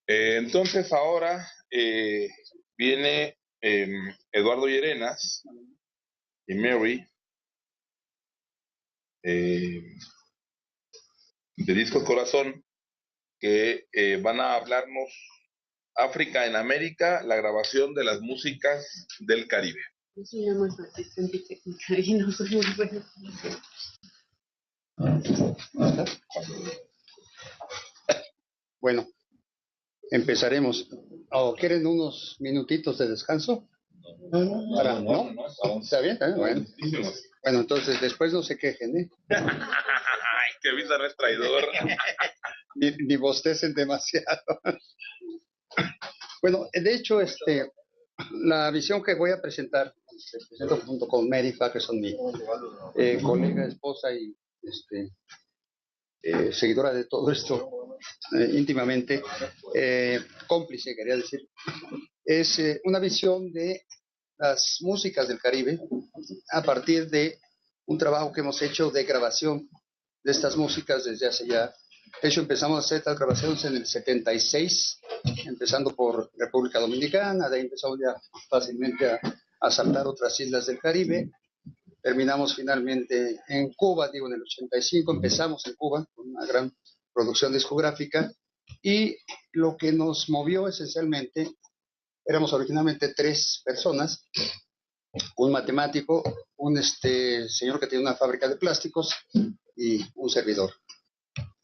Entonces ahora viene Eduardo Llerenas y Mary eh, de Discos Corazón que van a hablarnos África en América, la grabación de las músicas del Caribe. Sí, nada más asistente técnica y no soy muy buena. Bueno, empezaremos. ¿O quieren unos minutitos de descanso? ¿No? ¿Está bien? Bueno. Bueno, entonces después no se quejen, ¿eh? Ay, que Visa no es traidor. Ni bostecen demasiado. Bueno, de hecho, la visión que voy a presentar, presento junto con Merifa, que son mi colega, esposa y seguidora de todo esto, íntimamente, cómplice, quería decir, es una visión de las músicas del Caribe a partir de un trabajo que hemos hecho de grabación de estas músicas desde hace ya. De hecho, empezamos a hacer estas grabaciones en el 76, empezando por República Dominicana, de ahí empezamos ya fácilmente a saltar otras islas del Caribe. Terminamos finalmente en Cuba, digo, en el 85, empezamos en Cuba con una gran producción discográfica, y lo que nos movió esencialmente, éramos originalmente 3 personas, un matemático, un señor que tiene una fábrica de plásticos y un servidor.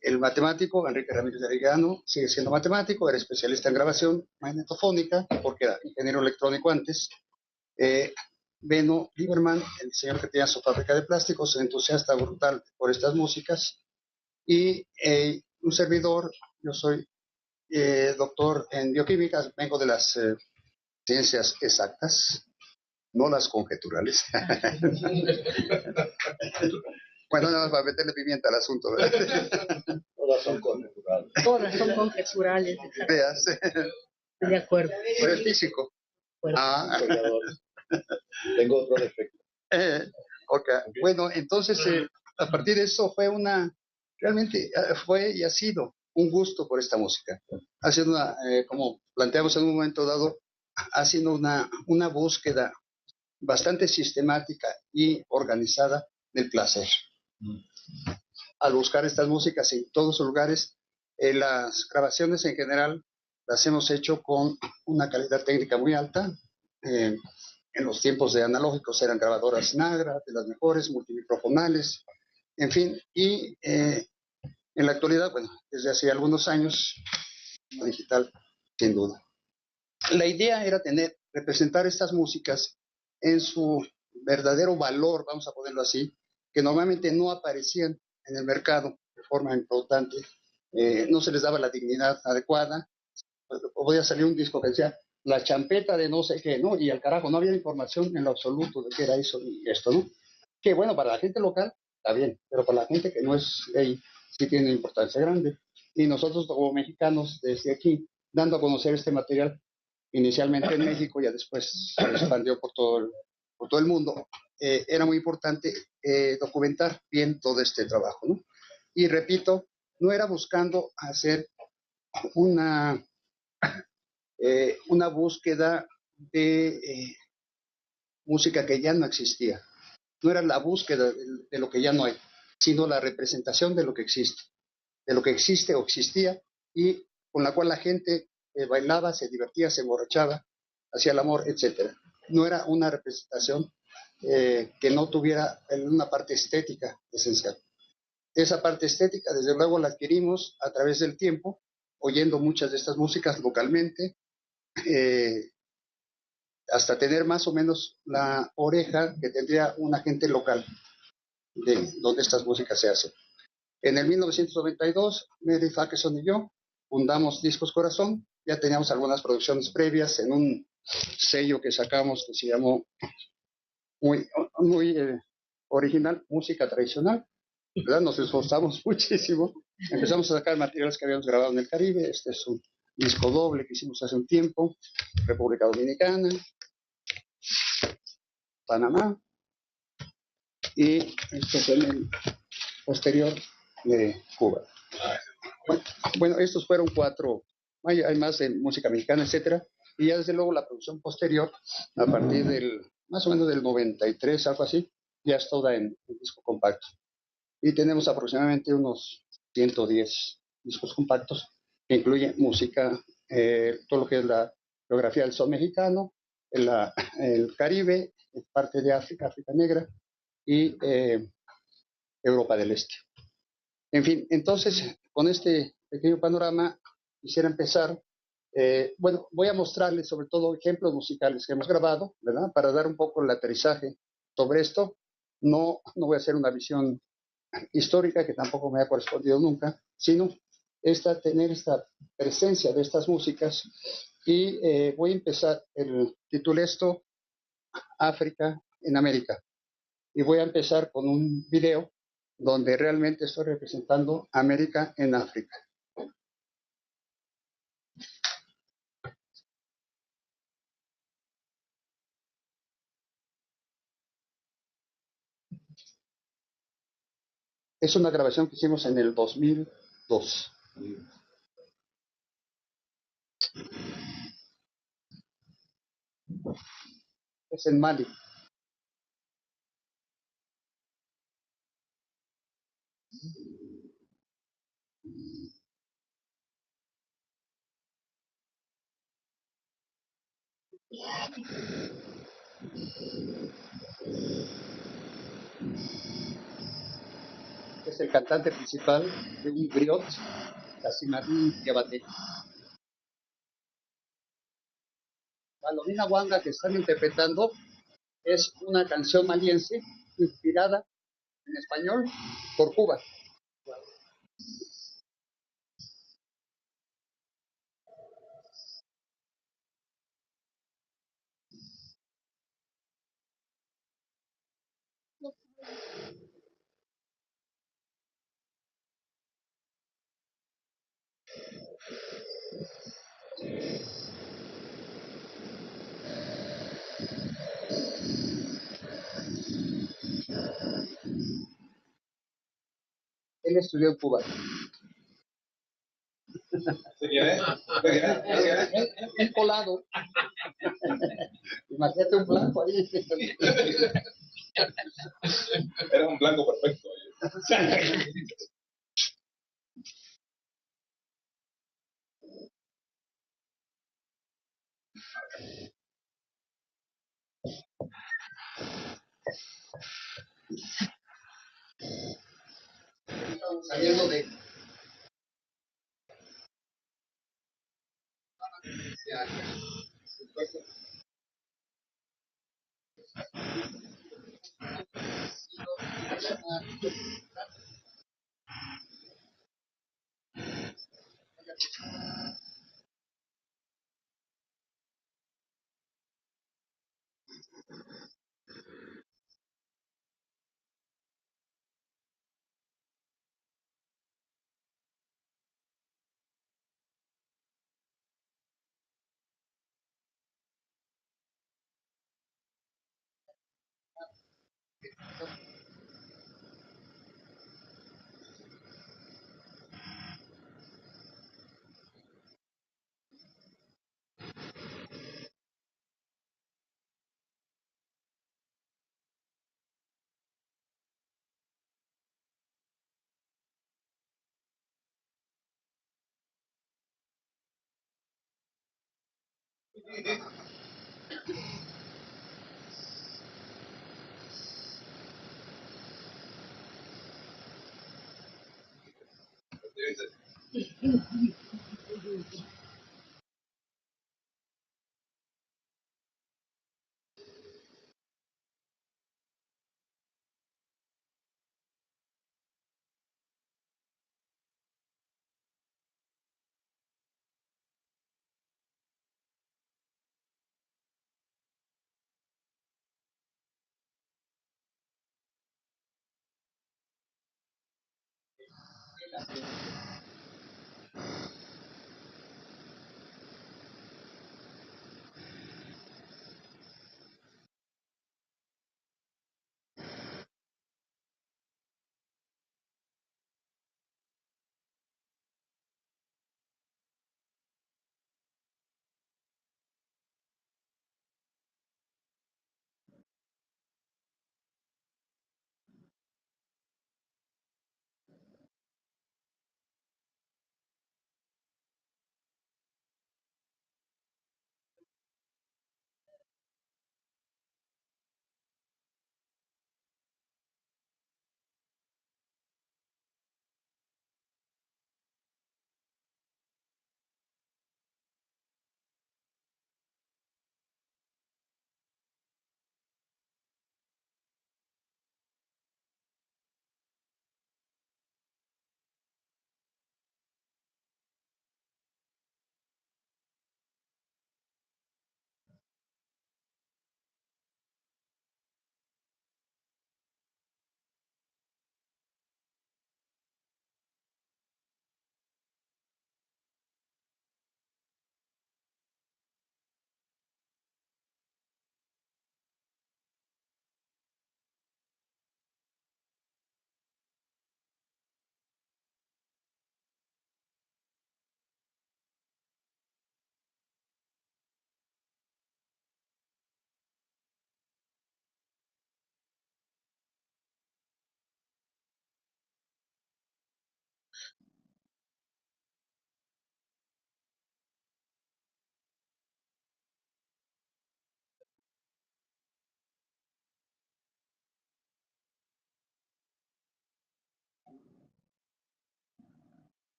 El matemático, Enrique Ramírez de Arellano, sigue siendo matemático, era especialista en grabación magnetofónica, porque era ingeniero electrónico antes. Beno Lieberman, el señor que tenía su fábrica de plásticos, entusiasta brutal por estas músicas. Y un servidor, yo soy doctor en bioquímica, vengo de las ciencias exactas, no las conjeturales. Bueno, nada más para meterle pimienta al asunto, ¿verdad? Todas son conjeturales. Todas son conjeturales. Veas. De acuerdo. Pero es físico. Bueno. Tengo otro defecto. Okay. Bueno, entonces, a partir de eso realmente fue y ha sido un gusto por esta música. Ha sido como planteamos en un momento dado, ha sido una búsqueda bastante sistemática y organizada del placer. Al buscar estas músicas en todos los lugares, las grabaciones en general las hemos hecho con una calidad técnica muy alta. En los tiempos de analógicos eran grabadoras Nagra, de las mejores, multimicrofonales, en fin, y en la actualidad, bueno, desde hace algunos años, digital, sin duda. La idea era representar estas músicas en su verdadero valor, vamos a ponerlo así, que normalmente no aparecían en el mercado de forma importante, no se les daba la dignidad adecuada. Podía salir un disco que decía la champeta de no sé qué, ¿no? Y al carajo, no había información en lo absoluto de qué era eso y esto, ¿no? Que bueno, para la gente local está bien, pero para la gente que no es de ahí, sí tiene importancia grande. Y nosotros como mexicanos, desde aquí, dando a conocer este material, inicialmente en México, ya después se expandió por todo el mundo, era muy importante documentar bien todo este trabajo, ¿no? Y repito, no era buscando hacer una búsqueda de música que ya no existía. No era la búsqueda de lo que ya no hay, sino la representación de lo que existe o existía, y con la cual la gente bailaba, se divertía, se emborrachaba, hacía el amor, etc. No era una representación que no tuviera una parte estética esencial. Esa parte estética, desde luego, la adquirimos a través del tiempo, oyendo muchas de estas músicas localmente, hasta tener más o menos la oreja que tendría una gente local de donde estas músicas se hacen. En el 1992, Mary Fakeson y yo fundamos Discos Corazón. Ya teníamos algunas producciones previas en un sello que sacamos que se llamó muy original, Música Tradicional, ¿verdad? Nos esforzamos muchísimo. Empezamos a sacar materiales que habíamos grabado en el Caribe. Este es un disco doble que hicimos hace un tiempo, República Dominicana, Panamá, y este es el posterior de Cuba. Bueno, estos fueron 4 hay más de música mexicana, etcétera, y ya desde luego la producción posterior, a partir del, más o menos del 93, algo así, ya es toda en disco compacto. Y tenemos aproximadamente unos 110 discos compactos que incluyen música, todo lo que es la geografía del son mexicano, el Caribe, parte de África, África Negra y Europa del Este. En fin, entonces, con este pequeño panorama, quisiera empezar. Bueno, voy a mostrarles sobre todo ejemplos musicales que hemos grabado, ¿verdad? Para dar un poco el aterrizaje sobre esto. No voy a hacer una visión histórica que tampoco me ha correspondido nunca, sino tener esta presencia de estas músicas. Y voy a empezar, titulé esto África en América. Y voy a empezar con un video donde realmente estoy representando América en África. Es una grabación que hicimos en el 2002. Es en Mali. Es el cantante principal de un griot, Casimari Diabaté. La Lomina Wanga que están interpretando es una canción maliense inspirada en español por Cuba. Él estudió en Cuba. Un colado. Imagínate un blanco ahí. Era un blanco perfecto. Estamos saliendo de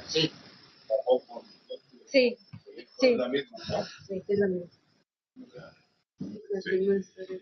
Sí. Sí, sí, sí, es la misma. Las mismas historias.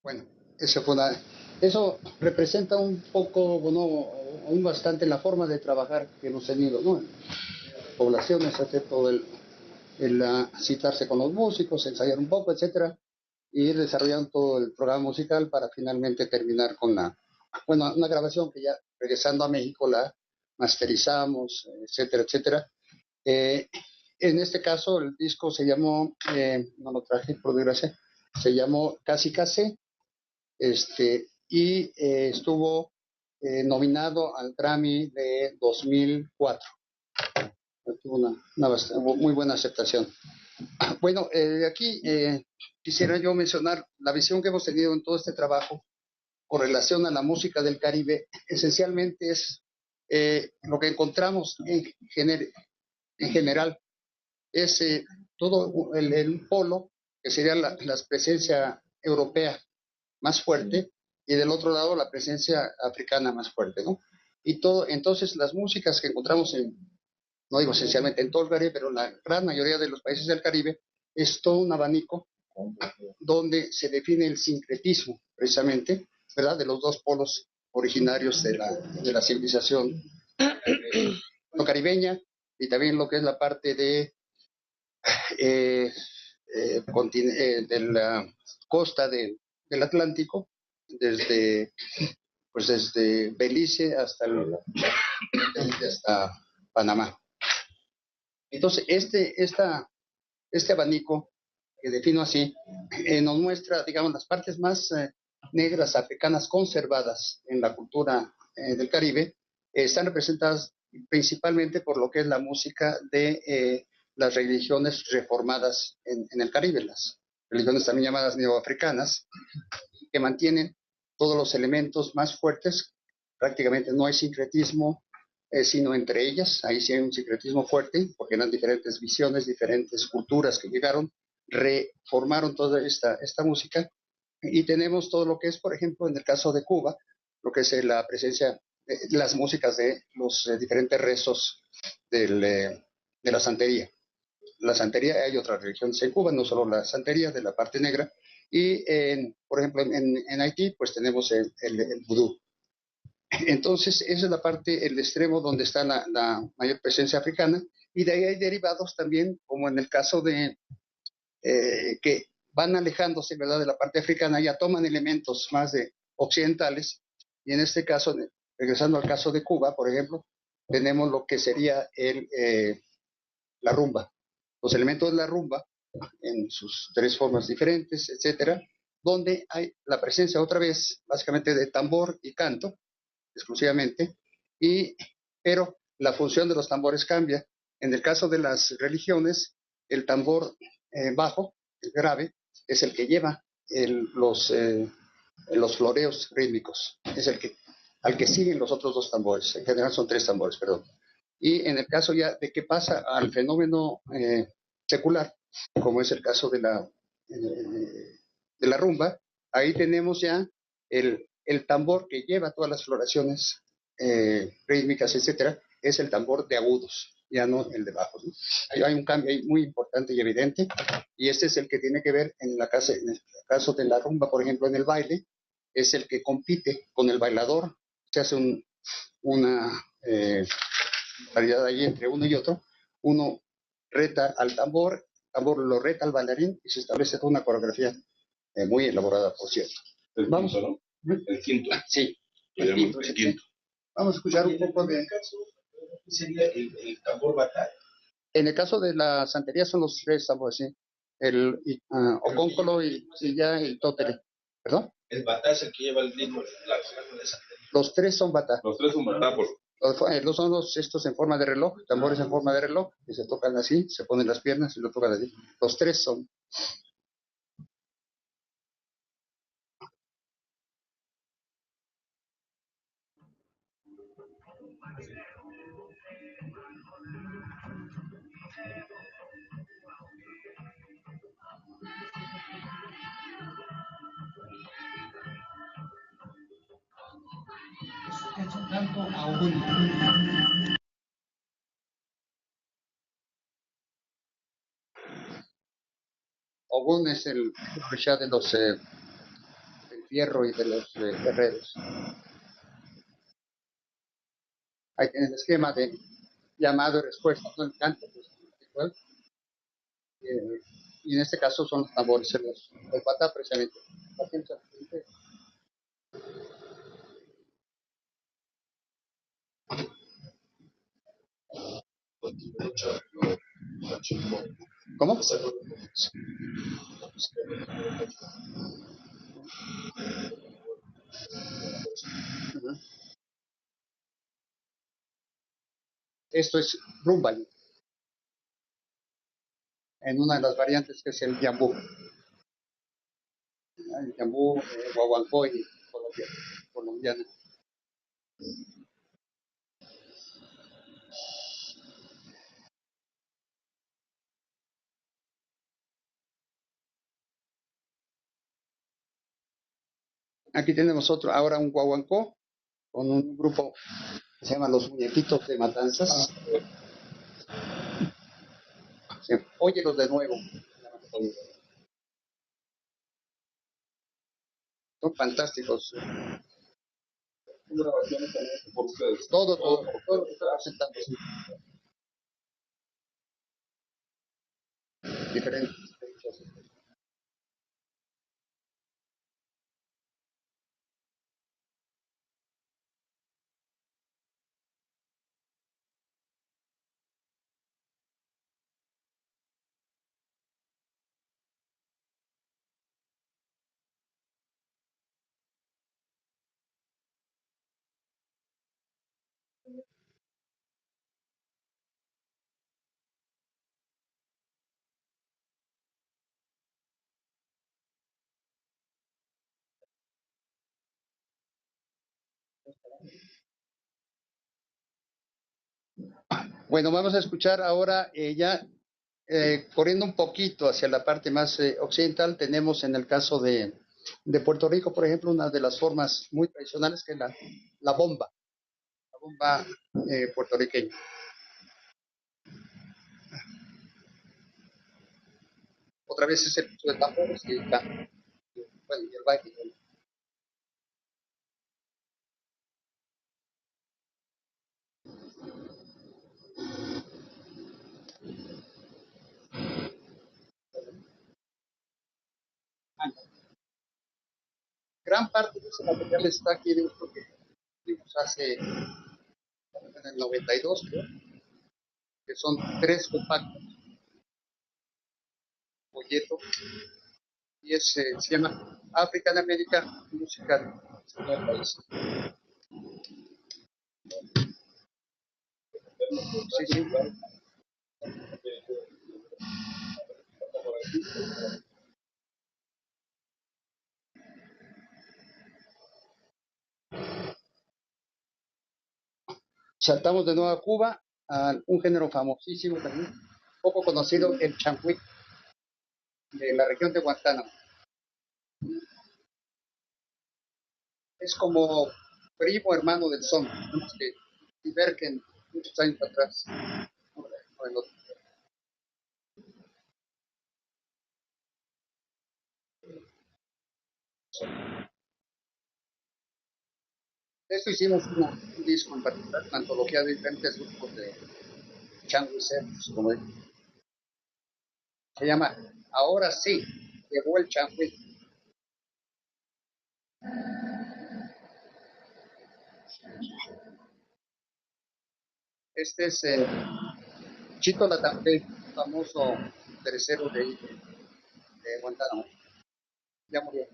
Bueno, eso representa un poco, bueno, aún bastante la forma de trabajar que hemos tenido, ¿no? Poblaciones, hacer todo citarse con los músicos, ensayar un poco, etcétera, y ir desarrollando todo el programa musical para finalmente terminar con una grabación que ya regresando a México la masterizamos, etcétera, etcétera. Eh, en este caso el disco se llamó, no lo traje por desgracia, se llamó Casi Casi, y estuvo nominado al Grammy de 2004. Tuvo muy buena aceptación. Bueno, aquí quisiera yo mencionar la visión que hemos tenido en todo este trabajo con relación a la música del Caribe. Esencialmente es lo que encontramos en general, es todo el polo, que sería la presencia europea más fuerte, y del otro lado la presencia africana más fuerte, ¿no? Y todo, entonces las músicas que encontramos no digo esencialmente en todo el Caribe, pero la gran mayoría de los países del Caribe, es todo un abanico donde se define el sincretismo, precisamente, ¿verdad? De los dos polos originarios de la civilización no caribeña, y también lo que es la parte eh, de la costa del Atlántico, desde Belice hasta Panamá. Entonces, este abanico, que defino así, nos muestra, digamos, las partes más negras africanas conservadas en la cultura del Caribe. Están representadas principalmente por lo que es la música de las religiones reformadas en el Caribe, las religiones también llamadas neoafricanas, que mantienen todos los elementos más fuertes. Prácticamente no hay sincretismo, sino entre ellas. Ahí sí hay un sincretismo fuerte, porque eran diferentes visiones, diferentes culturas que llegaron, reformaron toda esta música. Y tenemos todo lo que es, por ejemplo, en el caso de Cuba, lo que es la presencia de las músicas de los diferentes rezos de la santería. La santería, hay otras religiones en Cuba, no solo la santería de la parte negra. Y, por ejemplo, en Haití, pues tenemos el vudú. Entonces, esa es la parte, el extremo donde está la mayor presencia africana, y de ahí hay derivados también, como en el caso de que van alejándose, ¿verdad?, de la parte africana, ya toman elementos más occidentales, y en este caso, regresando al caso de Cuba, por ejemplo, tenemos lo que sería la rumba, los elementos de la rumba, en sus tres formas diferentes, etcétera, donde hay la presencia otra vez, básicamente, de tambor y canto, exclusivamente, pero la función de los tambores cambia. En el caso de las religiones, el tambor bajo, el grave, es el que lleva los floreos rítmicos, es el que al que siguen los otros dos tambores, en general son tres tambores, perdón. Y en el caso ya de que pasa al fenómeno secular, como es el caso de la rumba, ahí tenemos ya el tambor que lleva todas las floraciones rítmicas, etcétera, es el tambor de agudos, ya no el de bajos, ¿no? Hay un cambio ahí muy importante y evidente, y este es el que tiene que ver en el caso de la rumba, por ejemplo, en el baile, es el que compite con el bailador, se hace una variedad ahí entre uno y otro, uno reta al tambor, el tambor lo reta al bailarín y se establece toda una coreografía muy elaborada, por cierto. El Vamos. quinto, ¿no? El quinto. Sí. El quinto. El quinto. Vamos a escuchar un poco de... Sería el tambor batalla. En el caso de la santería son los tres tambores, ¿sí? El ocóncolo y ya el tótere. ¿Perdón? El batá es el que lleva el ritmo, la de santería. Los tres son batá. Los tres son batá, por... Los son estos en forma de reloj, tambores en forma de reloj, que se tocan así, se ponen las piernas y lo tocan así. Los tres son. Ogún es el Rishá de los del fierro y de los guerreros. Ahí tienes el esquema de llamado y respuesta, no el canto, pues, igual. Y en este caso son los tambores, los batá precisamente. ¿Cómo? Uh-huh. Esto es rumba, en una de las variantes que es el yambú. El yambú, guaguancó y colombiano. Aquí tenemos ahora un guaguancó con un grupo que se llama Los Muñequitos de Matanzas. Óyelos de nuevo. Son fantásticos. Por ustedes. Todo lo que está presentando. Diferentes. Bueno, vamos a escuchar ahora ya corriendo un poquito hacia la parte más occidental, tenemos en el caso de Puerto Rico, por ejemplo, una de las formas muy tradicionales que es la bomba puertorriqueña. Otra vez es el uso de tambores y el canto, bueno, y el baile. Gran parte de ese material está aquí de uso que hicimos hace en el 92, creo, que son 3 compactos, folleto, y se llama African American Musical País. Sí, sí. Saltamos de nuevo a Cuba, a un género famosísimo también, poco conocido, el changüí, de la región de Guantánamo. Es como primo hermano del son, tenemos que ver que en muchos años atrás. De esto hicimos un disco en particular, una antología de diferentes grupos de changuiseros, como se llama Ahora sí, llegó el changüí. Este es el Chito Latampe, famoso tercero de Guantánamo. Ya murió,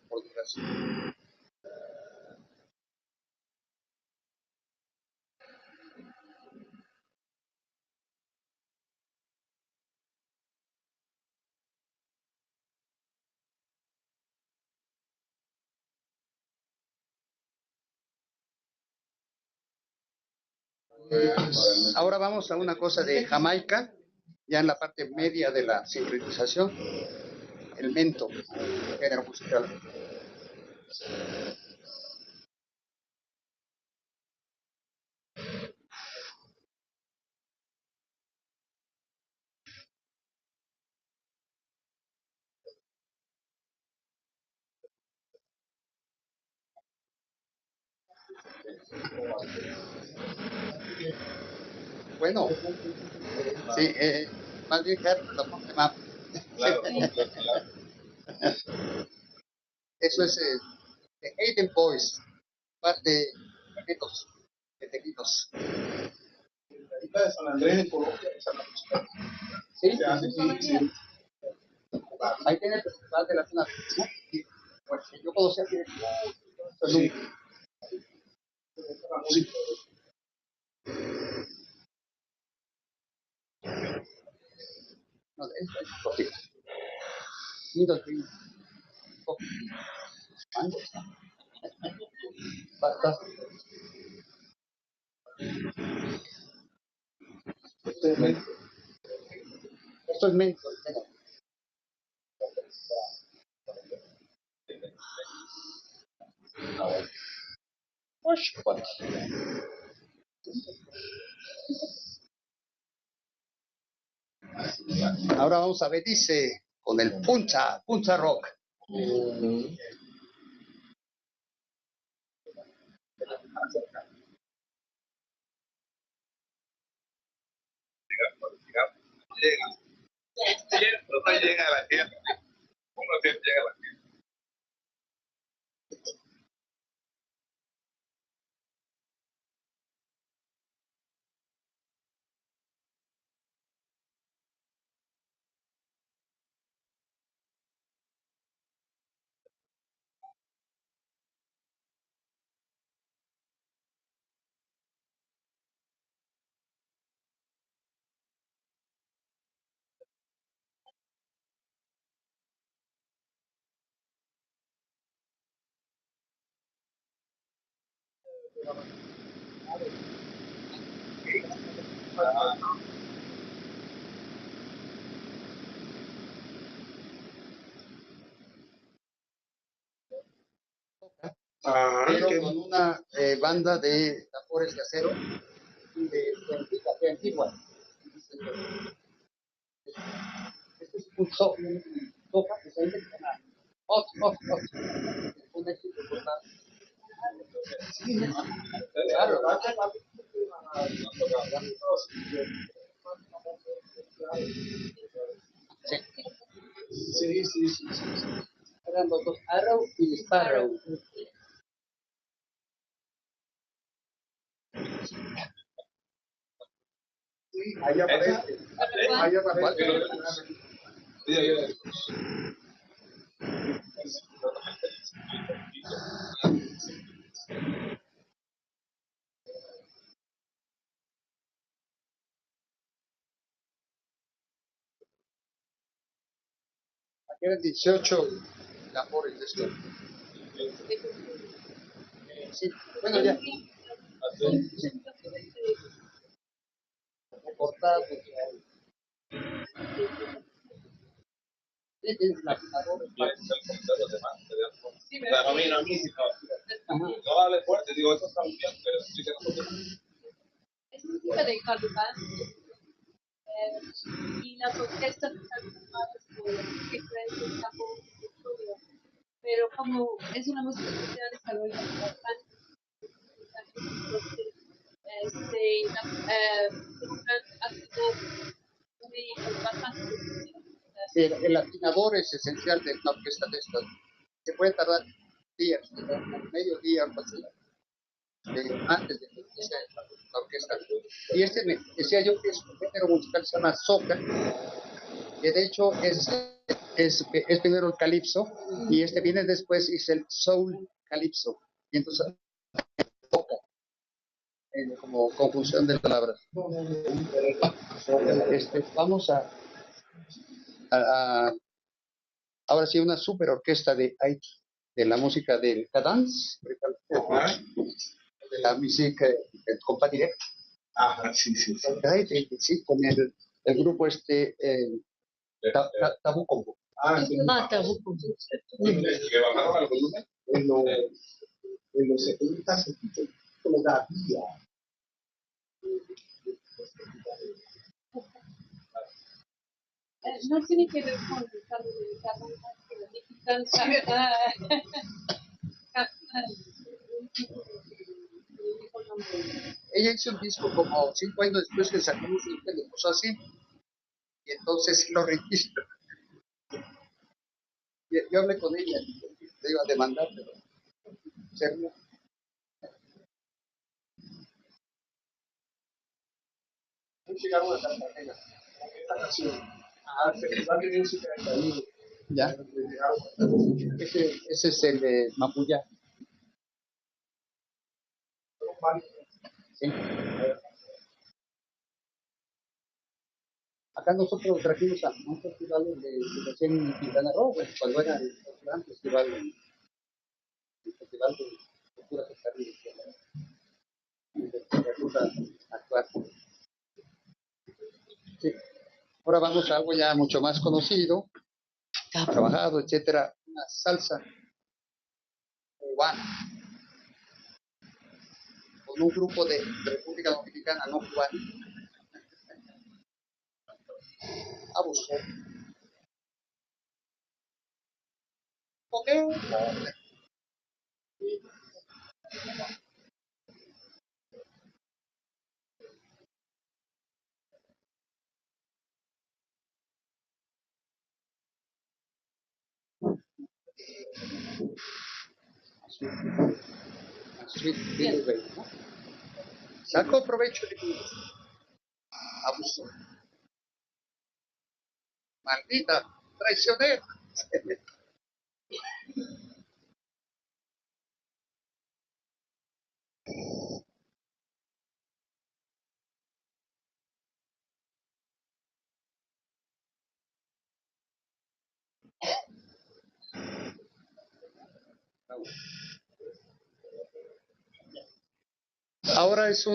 por desgracia. Ahora vamos a una cosa de Jamaica, ya en la parte media de la sincronización, el mento, género musical. Bueno, sí, más bien Herbert la ponte más. Claro, Eso es de Hayden Boys, parte de Tequitos. Ahorita de San Andrés de Colombia, esa es la música. Sí, Se hace sí. ahí tiene el festival de la zona. Pues que yo conocía que Sí. La música. no, es cortita. Middle Green. Basta. Esto es mento. Ahora vamos a ver, dice, con el punta rock. llega. Siempre no llega a la gente. Uno siempre llega a la gente. Ajá, Pero con una banda de tambores de acero de Antigua. Este es un sopa que se llama Hot. Un éxito total. Sí, claro. Sí. Eran los dos, Arrow y Sparrow. Sí, ahí aparece. Ahí aparece. Eran 18 labores de esto. Sí, bueno, ya. Sí. Recortados. Latinadores. A mí sí, no hable fuerte, digo, eso está muy bien, pero sí que nosotros. Es música de carnaval y las orquestas están formadas por diferentes campos de estudio, pero como es una música que se ha desarrollado bastante, entonces tiene un gran afinado muy bastante. El afinador es esencial de una orquesta de estas. Se puede tardar días, medio día, antes de que empiece la orquesta. Y este me decía yo que es un género musical que se llama soca, que de hecho es primero el calipso, y este viene después, es el soul calipso. Y entonces toca, como conjunción de palabras. Vamos a ahora sí una super orquesta de Haití, de la música del cadence, de la música del compás directo. Ajá, sí. Sí, con el grupo Tabú Combo. Tabú. ¿Que bajaron al volumen? En los 70 se escuchó todavía. No tiene que ver con el cambio de guitarra, que la mexicana Ella hizo un disco como 5 años después que sacó un disco que le puso así, y entonces lo registra. Yo hablé con ella, le iba a demandar, pero serio. No llegaron a Cartagena. Esta canción, al Festival de Música del Caribe. Ya. Ese es el Mapuyá. Sí. Acá nosotros trajimos a un festival de en Quintana Roo, bueno, cuando era el gran festival, el festival de cultura que está de literatura actual. Sí. Ahora vamos a algo ya mucho más conocido, trabajado, etcétera, una salsa cubana con un grupo de República Dominicana, no cubana, a buscar. Okay. Sweet Little Baby, ¿no? Sacó provecho de mi abuso. Maldita traicionera. Ahora es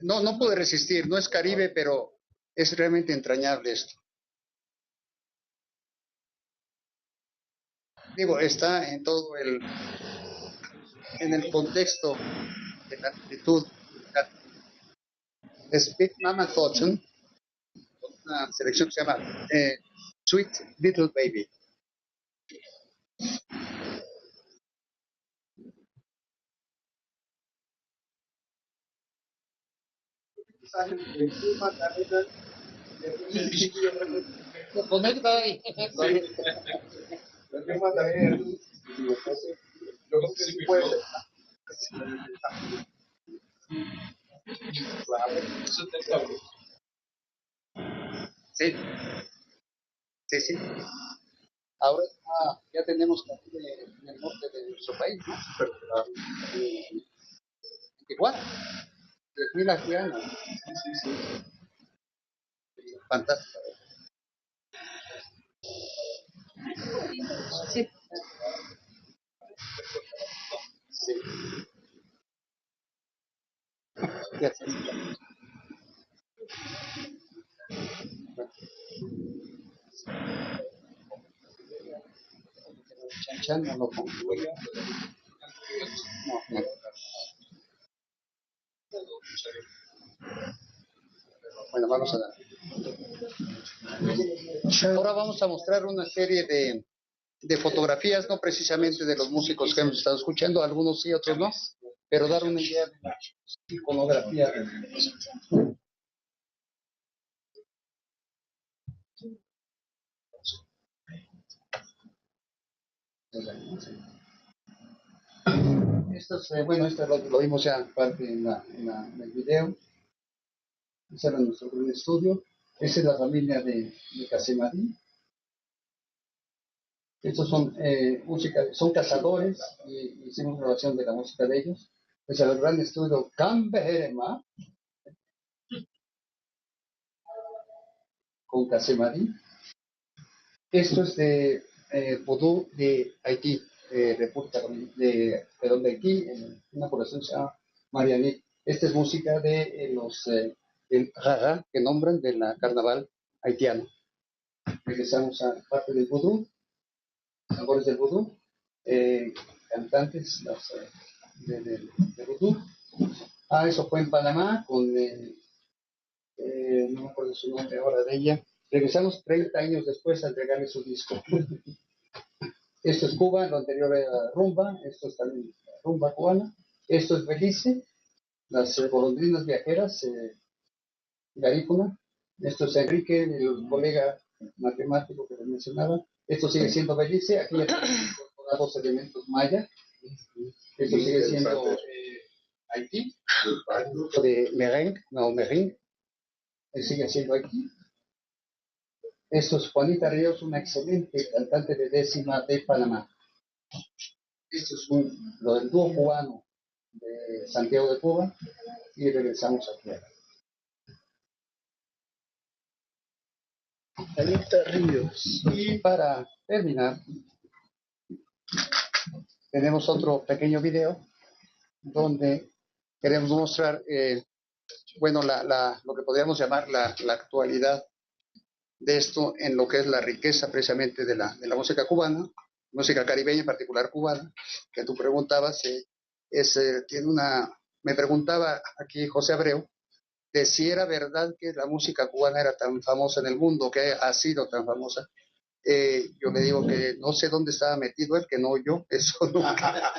no pude resistir, no es Caribe, pero es realmente entrañable esto. Digo, está en todo en el contexto de la actitud. Es Big Mama Thornton, una selección que se llama Sweet Little Baby. Conecta ahí. Sí, sí. Ahora ya tenemos en el norte de nuestro país, ¿no? En Tijuana, 10,000 afianos. Fantástico. Sí. Sí. Ya sé. Chan, chan, no lo pongo. No, no. Bueno, vamos a dar. Ahora vamos a mostrar una serie de fotografías, no precisamente de los músicos que hemos estado escuchando, algunos sí, otros no, pero dar una idea de la iconografía. Esto es, bueno, esto lo vimos ya parte en el video. Ese era nuestro primer estudio. Esa es la familia de Casemadí. Estos son son cazadores y hicimos grabación de la música de ellos. Es el gran estudio Camberema con Casemadí. Esto es de Vodú de Haití, República de Haití, en una población que se llama Marianí. Esta es música de del Raga, que nombran de la carnaval haitiano. Regresamos a parte del Vodú, tambores del Vodú, cantantes de Vodú. Eso fue en Panamá con, no me acuerdo su nombre ahora de ella. Regresamos 30 años después a entregarle su disco. Esto es Cuba, lo anterior era rumba, esto es también rumba cubana. Esto es Belice, las golondrinas viajeras, garífuna. Esto es Enrique, el colega matemático que les mencionaba. Esto sigue siendo Belice, aquí ya tenemos incorporados elementos maya. Esto sigue siendo Haití, el grupo de Merengue, sigue siendo Haití. Esto es Juanita Ríos, una excelente cantante de décima de Panamá. Esto es lo del dúo cubano de Santiago de Cuba y regresamos aquí. Juanita Ríos. Y para terminar, tenemos otro pequeño video donde queremos mostrar, bueno, lo que podríamos llamar la actualidad de esto en lo que es la riqueza precisamente de la música cubana, música caribeña en particular cubana, que tú preguntabas, tiene me preguntaba aquí José Abreu, de si era verdad que la música cubana era tan famosa en el mundo, que ha sido tan famosa. Yo le digo que no sé dónde estaba metido él, que no yo, eso nunca.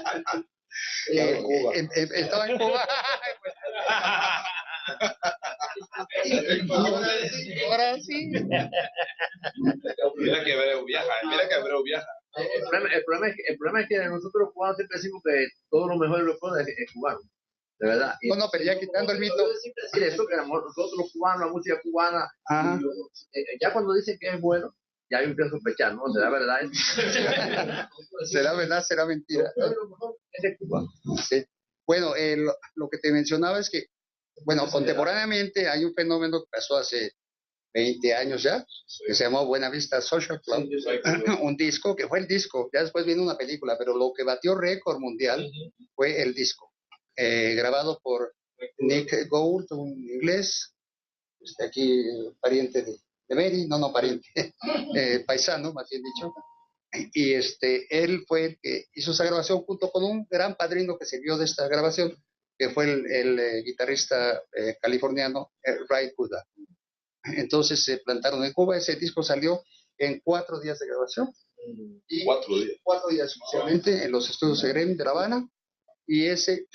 Estaba en Cuba. Ahora sí. Mira que Abreu viaja. El problema es que nosotros los cubanos siempre decimos que todo lo mejor de los cubanos es cubano, de verdad. No, pero ya quitando el mito. Yo siempre decir eso, que nosotros los cubanos, la música cubana, ya cuando dicen que es bueno, ya yo empiezo a sospechar, ¿no? ¿Será verdad? ¿Será verdad? ¿Será mentira? Lo mejor es de Cuba. Sí. Bueno, lo que te mencionaba es que, bueno, contemporáneamente hay un fenómeno que pasó hace 20 años ya, que se llamó Buena Vista Social Club, un disco, que fue el disco, ya después viene una película, pero lo que batió récord mundial fue el disco, grabado por Nick Gould, un inglés, aquí pariente de Mary, no pariente, paisano, más bien dicho, y él fue el que hizo esa grabación junto con un gran padrino que sirvió de esta grabación, que fue el guitarrista californiano Ray Buda. Entonces se plantaron en Cuba, ese disco salió en 4 días de grabación. Y 4 días exclusivamente en los estudios Segrén de La Habana, y ese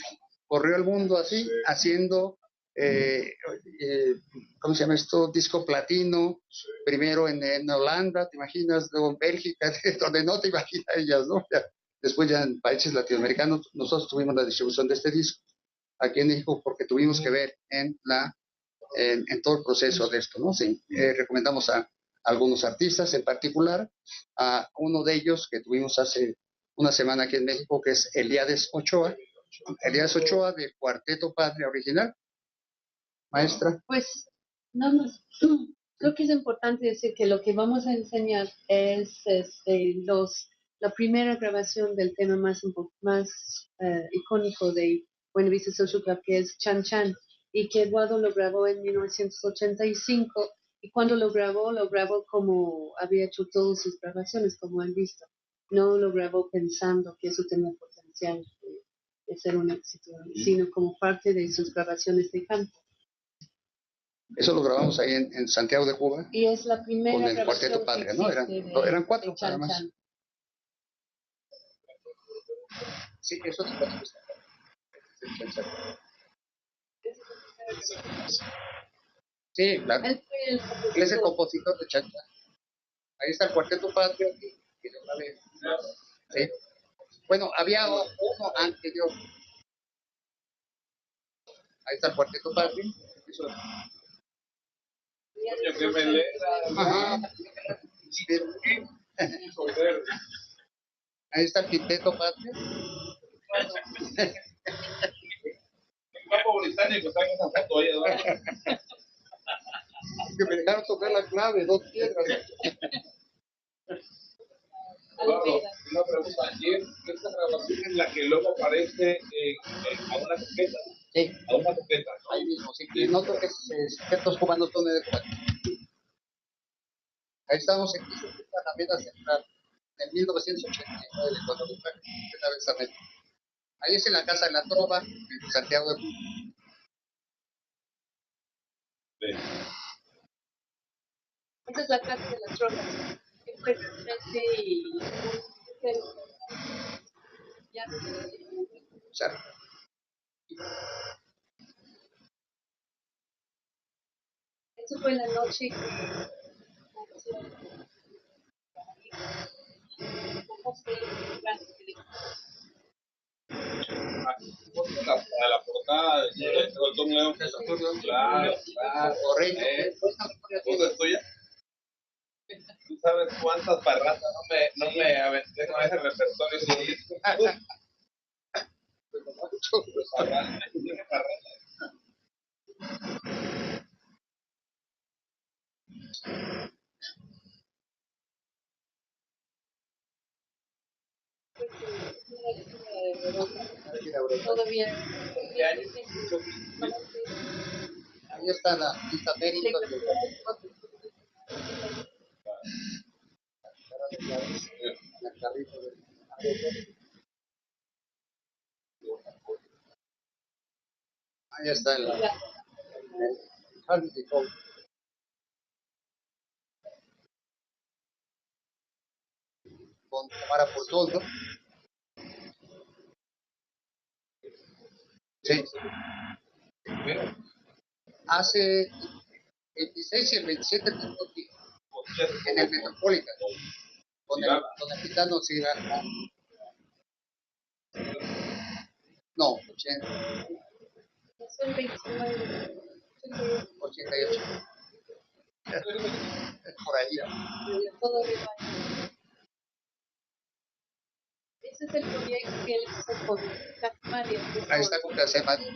corrió el mundo así, haciendo, ¿cómo se llama esto? Disco platino, primero en Holanda, ¿te imaginas? Luego en Bélgica, donde no te imaginas ellas, ¿no? Después ya en países latinoamericanos, nosotros tuvimos la distribución de este disco aquí en México porque tuvimos que ver en todo el proceso de esto, ¿no? Sí, recomendamos a algunos artistas, en particular a uno de ellos que tuvimos hace una semana aquí en México, que es Elías Ochoa de Cuarteto Patria original. Maestra. Pues, no, Creo que es importante decir que lo que vamos a enseñar es la primera grabación del tema más icónico de Buenavista Social Club, que es Chan Chan, y que Eduardo lo grabó en 1985, y cuando lo grabó como había hecho todas sus grabaciones, como han visto. No lo grabó pensando que eso tenía potencial de ser un éxito, sino como parte de sus grabaciones de campo. Eso lo grabamos ahí en Santiago de Cuba. Y es la primera con el grabación Cuarteto Patria, ¿no? Eran 4 nada más. Chan. Sí, eso es Sí, claro. Él fue el Él es el compositor de Chan Chan. Ahí está el Cuarteto Patria. Sí. Bueno, había uno anterior. Ahí está el Cuarteto Patria. Eso. Coño, qué melena. Ajá. Ahí está el Quinteto Patria. El campo británico está en esa foto ahí, Eduardo. Que me dejaron tocar la clave, 2 piedras. Eduardo, una pregunta. ¿Y esta grabación en la que luego aparece a una coqueta? Sí. A una coqueta. Ahí mismo, sí. Y no creo que ciertos comandos son de cuatro. Ahí estamos en la Alameda Central, en 1989, cuando lo traje primera vez a México. Ahí es en la Casa de la Trova, en Santiago de Cuba. Sí. Esa es la Casa de las Tropas, que fue realmente ya O sea, eso fue la noche que La portada de Don León. Claro, claro. correcto. ¿Esa es tuya? Tú sabes cuántas parrandas no me aventé con ese repertorio sin disco. Parrandas, tiene parrandas. todavía Ahí está la lista mérito. Ahí está el Harvey de Cole. Con Tamara Portol, ¿no? Sí. Hace el 26 y el 27 de octubre en el Metropolitan con el gitano Cigarra. No, 80. 88. Por ahí. Ese es el proyecto que él hizo con Casmaria. Ahí está con Casemaria.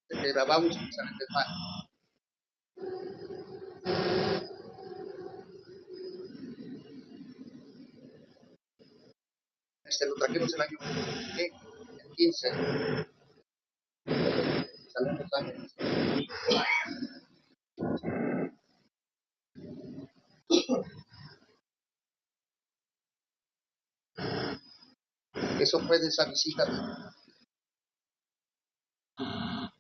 Que grabamos con San Andrés. Lo trajimos el año el 15. Salón Los Ángeles. Eso fue de esa visita.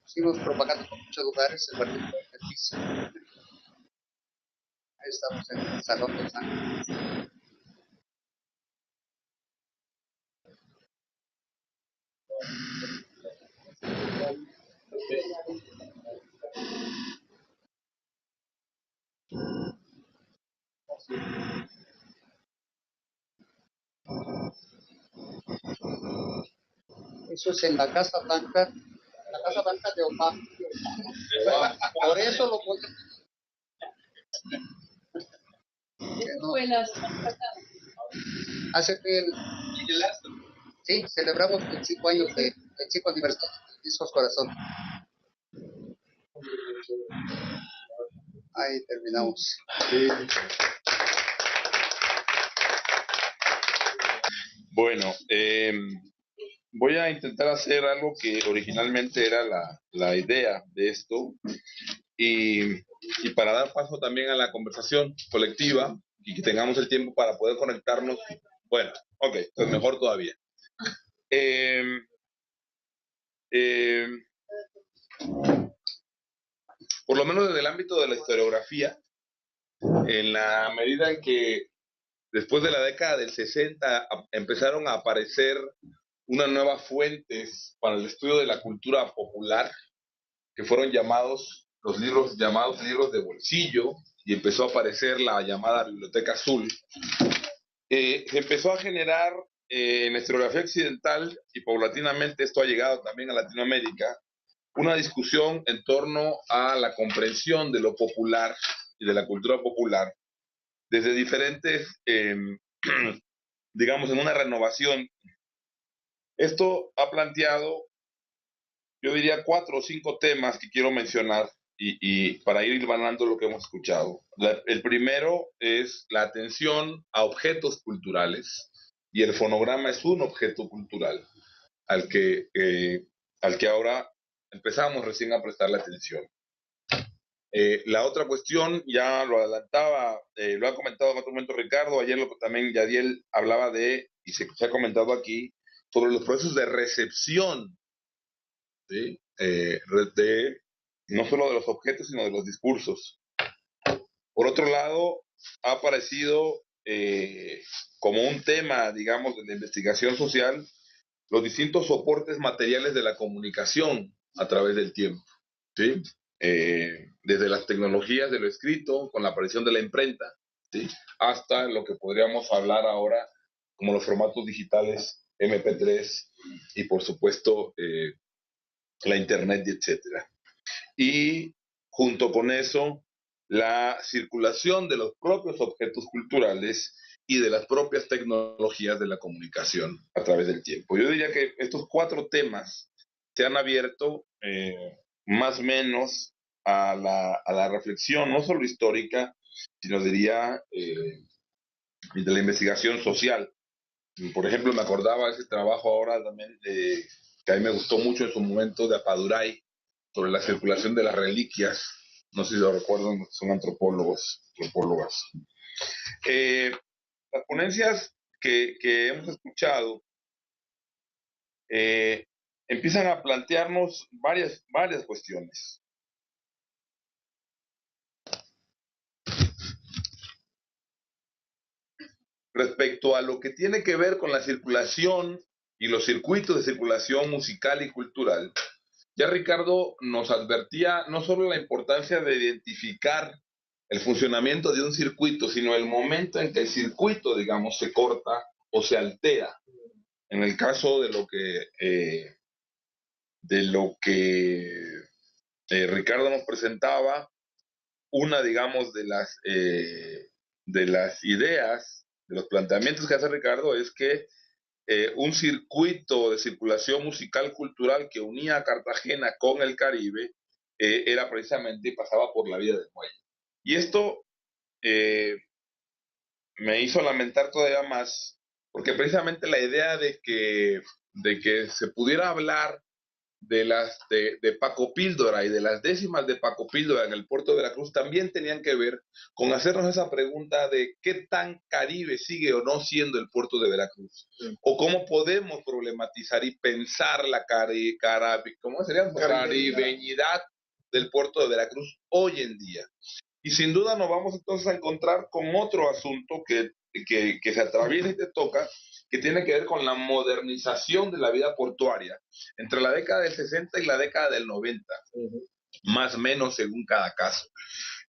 Hicimos propaganda por muchos lugares, el barrio del piso. Ahí estamos en el Salón Los Ángeles. Eso es en la Casa Blanca de Obama. Por eso lo ponen. Eso fue la semana pasada. Hace que sí, celebramos 25 años de 25 aniversario de Discos Corazón. ahí terminamos. Sí. Bueno, voy a intentar hacer algo que originalmente era la idea de esto y para dar paso también a la conversación colectiva y que tengamos el tiempo para poder conectarnos. Bueno, ok, pues mejor todavía. Eh, eh, por lo menos desde el ámbito de la historiografía, en la medida en que después de la década del 60 empezaron a aparecer unas nuevas fuentes para el estudio de la cultura popular, que fueron llamados libros de bolsillo, y empezó a aparecer la llamada Biblioteca Azul. Se empezó a generar en la historiografía occidental, y paulatinamente esto ha llegado también a Latinoamérica, una discusión en torno a la comprensión de lo popular y de la cultura popular desde diferentes, digamos, en una renovación. Esto ha planteado, yo diría, 4 o 5 temas que quiero mencionar y para ir hilvanando lo que hemos escuchado. El primero es la atención a objetos culturales, y el fonograma es un objeto cultural al que ahora empezamos recién a prestarle atención. La otra cuestión, ya lo adelantaba, lo ha comentado en otro momento Ricardo, ayer también Yadiel hablaba y se ha comentado aquí, sobre los procesos de recepción, ¿sí? No solo de los objetos, sino de los discursos. Por otro lado, ha aparecido como un tema, digamos, de la investigación social, los distintos soportes materiales de la comunicación a través del tiempo, ¿sí? Desde las tecnologías de lo escrito, con la aparición de la imprenta, ¿sí? Hasta lo que podríamos hablar ahora como los formatos digitales MP3 y por supuesto la internet, etcétera. Y junto con eso, la circulación de los propios objetos culturales y de las propias tecnologías de la comunicación a través del tiempo. Yo diría que estos 4 temas se han abierto más o menos a la reflexión, no solo histórica, sino diría de la investigación social. Por ejemplo, me acordaba de ese trabajo ahora también que a mí me gustó mucho en su momento, de Apaduray, sobre la circulación de las reliquias. No sé si lo recuerdan, son antropólogas. Las ponencias que hemos escuchado empiezan a plantearnos varias cuestiones. Respecto a lo que tiene que ver con la circulación y los circuitos de circulación musical y cultural, ya Ricardo nos advertía no solo la importancia de identificar el funcionamiento de un circuito, sino el momento en que el circuito, digamos, se corta o se altera. En el caso de lo que Ricardo nos presentaba, una, digamos, de las ideas, de los planteamientos que hace Ricardo, es que un circuito de circulación musical cultural que unía a Cartagena con el Caribe era precisamente, pasaba por la vía del muelle. Y esto me hizo lamentar todavía más, porque precisamente la idea de que se pudiera hablar de Paco Píldora y de las décimas de Paco Píldora en el puerto de Veracruz también tenían que ver con hacernos esa pregunta de qué tan Caribe sigue o no siendo el puerto de Veracruz, o cómo podemos problematizar y pensar la caribeñidad del puerto de Veracruz hoy en día. Y sin duda nos vamos entonces a encontrar con otro asunto que se atraviesa y te toca, que tiene que ver con la modernización de la vida portuaria entre la década del 60 y la década del 90, más o menos según cada caso.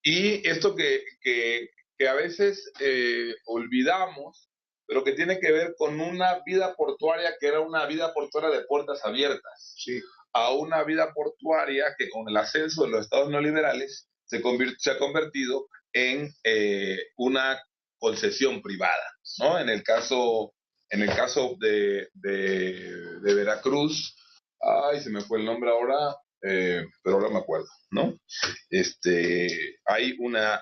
Y esto que a veces olvidamos, pero que tiene que ver con una vida portuaria que era una vida portuaria de puertas abiertas, sí, a una vida portuaria que con el ascenso de los estados neoliberales se ha convertido en una concesión privada, ¿no? En el caso de Veracruz, ay, se me fue el nombre ahora, pero ahora me acuerdo, ¿no? Hay una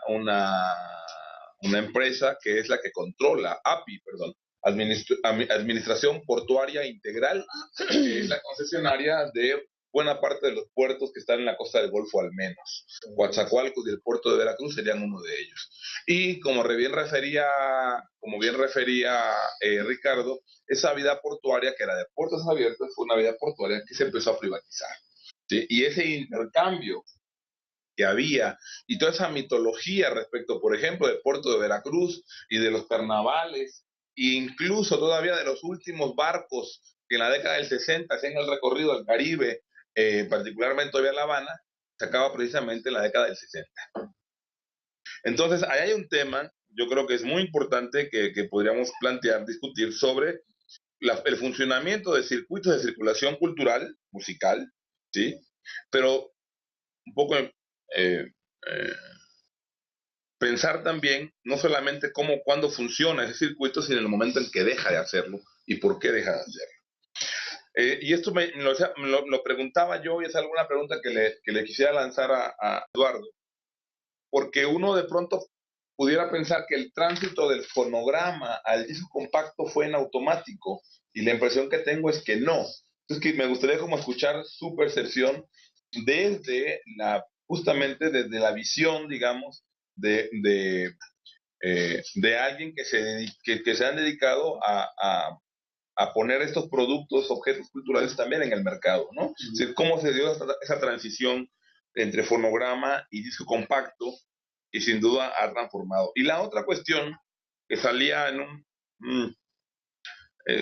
empresa que es la que controla, API, perdón, Administración Portuaria Integral, que es la concesionaria de buena parte de los puertos que están en la costa del Golfo al menos. Coatzacoalcos y el puerto de Veracruz serían uno de ellos. Y como bien refería Ricardo, esa vida portuaria que era de puertos abiertos fue una vida portuaria que se empezó a privatizar. ¿Sí? Y ese intercambio que había y toda esa mitología respecto, por ejemplo, del puerto de Veracruz y de los carnavales, e incluso todavía de los últimos barcos que en la década del 60 hacían el recorrido al Caribe, particularmente todavía La Habana, se acaba precisamente en la década del 60. Entonces, ahí hay un tema, yo creo que es muy importante que podríamos plantear, discutir sobre el funcionamiento de circuitos de circulación cultural, musical, ¿sí? Pero un poco eh, pensar también no solamente cómo, cuándo funciona ese circuito, sino en el momento en que deja de hacerlo y por qué deja de hacerlo. Y esto me lo preguntaba yo y es alguna pregunta que le quisiera lanzar a Eduardo, porque uno de pronto pudiera pensar que el tránsito del fonograma al disco compacto fue en automático y la impresión que tengo es que no. Entonces que me gustaría como escuchar su percepción desde justamente desde la visión, digamos, de alguien que se han dedicado a poner estos productos, objetos culturales también en el mercado, ¿no? Uh-huh. O sea, cómo se dio esa transición entre fonograma y disco compacto, y sin duda ha transformado. Y la otra cuestión que salía en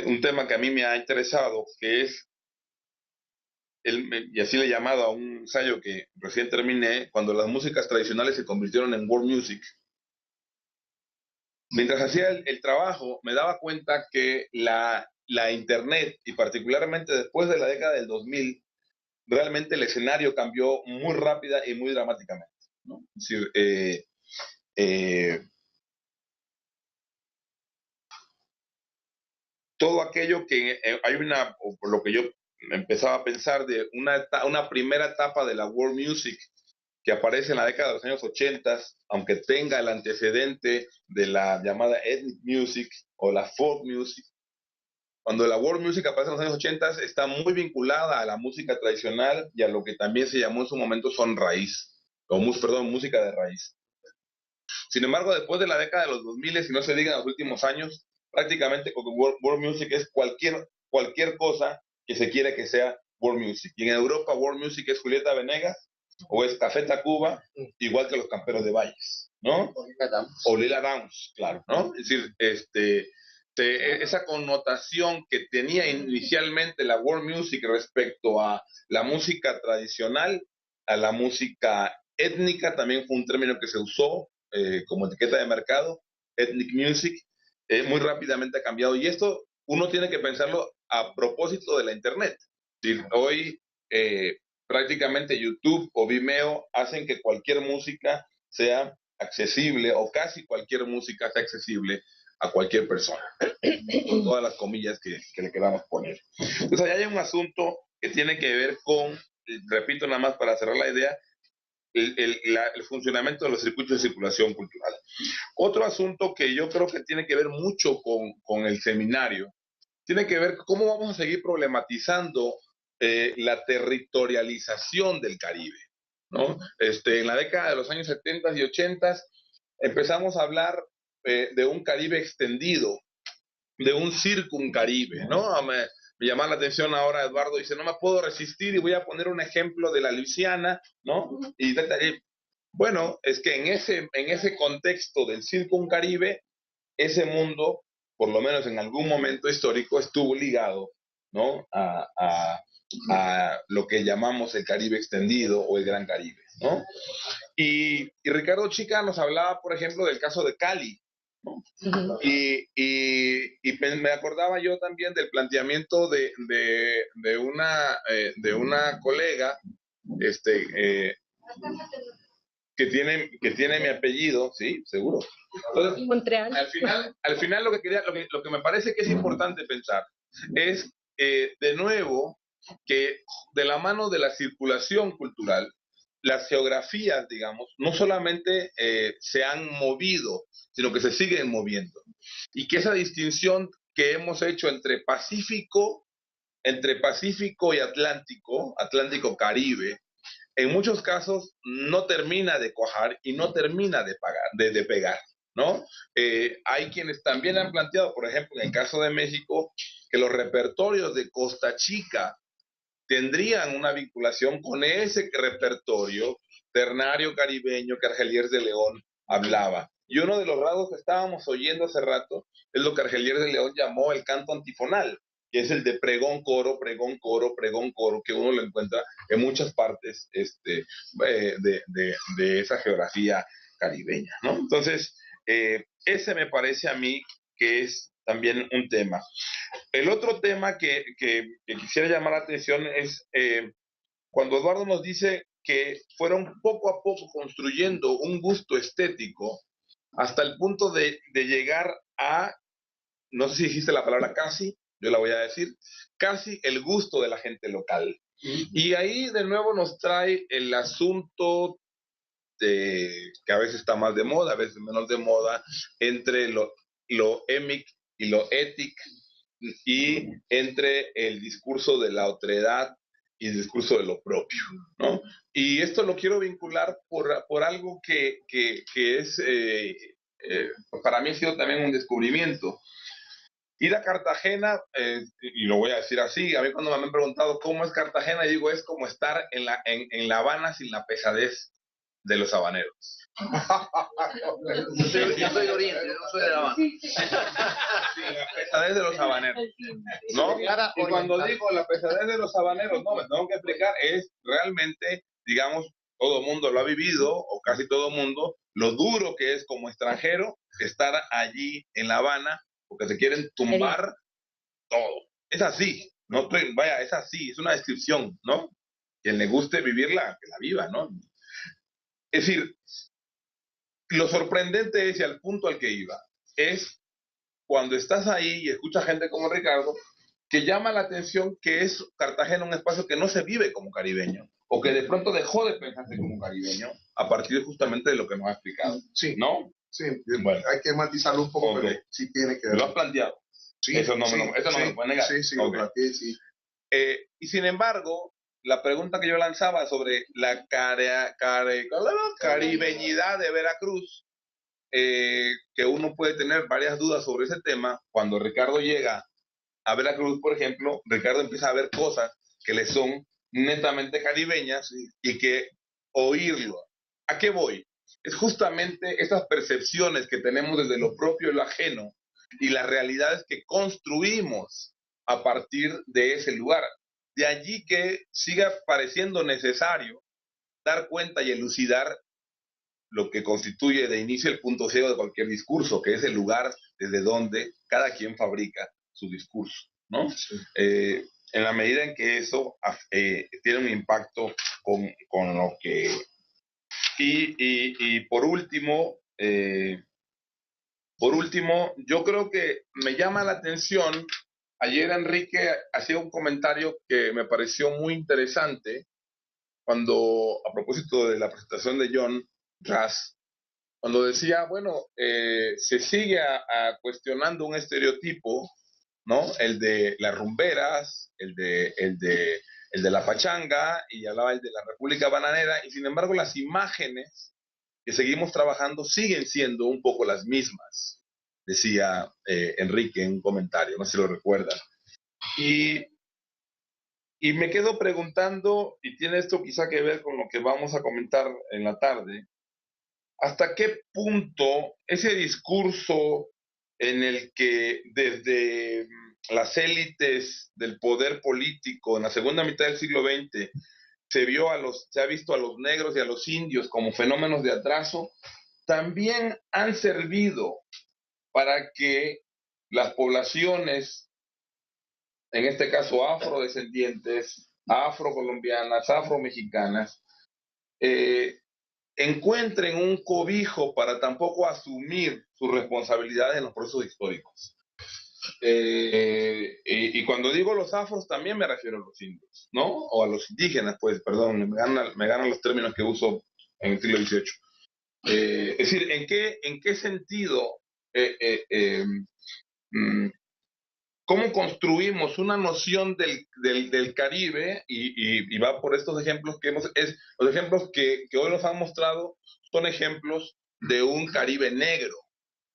un tema que a mí me ha interesado, que es, y así le he llamado a un ensayo que recién terminé, cuando las músicas tradicionales se convirtieron en world music. Mientras hacía el trabajo, me daba cuenta que la internet, y particularmente después de la década del 2000, realmente el escenario cambió muy rápida y muy dramáticamente, ¿no? Es decir, todo aquello que hay o por lo que yo empezaba a pensar, de una primera etapa de la world music que aparece en la década de los años 80, aunque tenga el antecedente de la llamada ethnic music o la folk music. Cuando la world music aparece en los años 80, está muy vinculada a la música tradicional y a lo que también se llamó en su momento son raíz, música de raíz. Sin embargo, después de la década de los 2000, si no se diga en los últimos años, prácticamente world music es cualquier cosa que se quiere que sea world music. Y en Europa, world music es Julieta Venegas o es Café Tacuba, igual que los Camperos de Valles, ¿no? O Lila Downs, claro, ¿no? Es decir, esa connotación que tenía inicialmente la world music respecto a la música tradicional, a la música étnica, también fue un término que se usó como etiqueta de mercado, ethnic music, muy rápidamente ha cambiado. Y esto uno tiene que pensarlo a propósito de la internet. Es decir, hoy prácticamente YouTube o Vimeo hacen que cualquier música sea accesible, o casi cualquier música sea accesible a cualquier persona, con todas las comillas que le queramos poner. Entonces, ahí hay un asunto que tiene que ver con, repito nada más para cerrar la idea, el funcionamiento de los circuitos de circulación cultural. Otro asunto que yo creo que tiene que ver mucho con el seminario, tiene que ver cómo vamos a seguir problematizando la territorialización del Caribe, ¿no? En la década de los años 70 y 80 empezamos a hablar de un Caribe extendido, de un circuncaribe, ¿no? Me llama la atención ahora, Eduardo dice, no me puedo resistir y voy a poner un ejemplo de la Luisiana, ¿no? Y bueno, es que en ese contexto del circuncaribe, ese mundo, por lo menos en algún momento histórico, estuvo ligado, ¿no? a lo que llamamos el Caribe extendido o el Gran Caribe, ¿no? Y Ricardo Chica nos hablaba, por ejemplo, del caso de Cali, ¿no? Uh-huh. Y me acordaba yo también del planteamiento de una colega que tiene mi apellido, sí, seguro. Entonces, Montreal. Al final lo que me parece que es importante pensar es, de nuevo, que de la mano de la circulación cultural, las geografías, digamos, no solamente se han movido, sino que se siguen moviendo. Y que esa distinción que hemos hecho entre Pacífico y Atlántico, Atlántico-Caribe, en muchos casos no termina de cuajar y no termina de pegar, ¿no? Hay quienes también han planteado, por ejemplo, en el caso de México, que los repertorios de Costa Chica tendrían una vinculación con ese repertorio ternario caribeño que Argeliers de León hablaba. Y uno de los rasgos que estábamos oyendo hace rato es lo que Argeliers de León llamó el canto antifonal, que es el de pregón, coro, pregón, coro, pregón, coro, que uno lo encuentra en muchas partes de esa geografía caribeña, ¿no? Entonces, ese me parece a mí que es también un tema. El otro tema que quisiera llamar la atención es cuando Eduardo nos dice que fueron poco a poco construyendo un gusto estético hasta el punto de llegar a, no sé si dijiste la palabra casi, yo la voy a decir, casi el gusto de la gente local. Y ahí de nuevo nos trae el asunto que a veces está más de moda, a veces menos de moda, entre lo emic y lo étic, y entre el discurso de la otredad y el discurso de lo propio, ¿no? Y esto lo quiero vincular por algo que es, para mí ha sido también un descubrimiento. Ir a Cartagena, y lo voy a decir así, a mí cuando me han preguntado cómo es Cartagena, digo, es como estar en La Habana sin la pesadez de los habaneros. Yo soy de Oriente, yo no soy de La Habana. Sí, sí. Sí, la pesadez de los habaneros, ¿no? Y cuando digo la pesadez de los habaneros, no, me tengo que explicar, es realmente, digamos, todo mundo lo ha vivido, o casi todo mundo, lo duro que es como extranjero estar allí en La Habana, porque se quieren tumbar todo. Es así, no estoy, vaya, es así, es una descripción, ¿no? Quien le guste vivirla, que la viva, ¿no? Es decir, lo sorprendente es, y al punto al que iba, es cuando estás ahí y escuchas gente como Ricardo, que llama la atención que es Cartagena un espacio que no se vive como caribeño, o que de pronto dejó de pensarse como caribeño a partir justamente de lo que nos ha explicado. Sí. ¿No? Sí, bueno, hay que matizarlo un poco, okay, pero sí tiene que ver. Lo has planteado. Sí, eso no, sí, me lo puede negar. Sí, sí, okay. lo planteé, sí. Y sin embargo, la pregunta que yo lanzaba sobre la caribeñidad de Veracruz, que uno puede tener varias dudas sobre ese tema, cuando Ricardo llega a Veracruz, por ejemplo, Ricardo empieza a ver cosas que le son netamente caribeñas y que oírlo. ¿A qué voy? Es justamente esas percepciones que tenemos desde lo propio y lo ajeno y las realidades que construimos a partir de ese lugar. De allí que siga pareciendo necesario dar cuenta y elucidar lo que constituye de inicio el punto ciego de cualquier discurso, que es el lugar desde donde cada quien fabrica su discurso, ¿no? Sí. En la medida en que eso tiene un impacto con lo que... Y por último, yo creo que me llama la atención, ayer Enrique hacía un comentario que me pareció muy interesante, cuando, a propósito de la presentación de John Ras, cuando decía, bueno, se sigue cuestionando un estereotipo, ¿no? El de las rumberas, el de la pachanga, y hablaba el de la República Bananera, y sin embargo las imágenes que seguimos trabajando siguen siendo un poco las mismas, decía Enrique en un comentario, no sé si lo recuerdan. Y me quedo preguntando, y tiene esto quizá que ver con lo que vamos a comentar en la tarde, ¿hasta qué punto ese discurso en el que desde las élites del poder político en la segunda mitad del siglo XX se ha visto a los negros y a los indios como fenómenos de atraso, también han servido para que las poblaciones, en este caso afrodescendientes, afrocolombianas, afromexicanas, encuentren un cobijo para tampoco asumir sus responsabilidades en los procesos históricos? Y cuando digo los afros también me refiero a los indios, ¿no? O a los indígenas, pues, perdón, me ganan los términos que uso en el siglo XVIII. Es decir, ¿en qué sentido, cómo construimos una noción del Caribe y va por estos ejemplos los ejemplos que hoy nos han mostrado son ejemplos de un Caribe negro,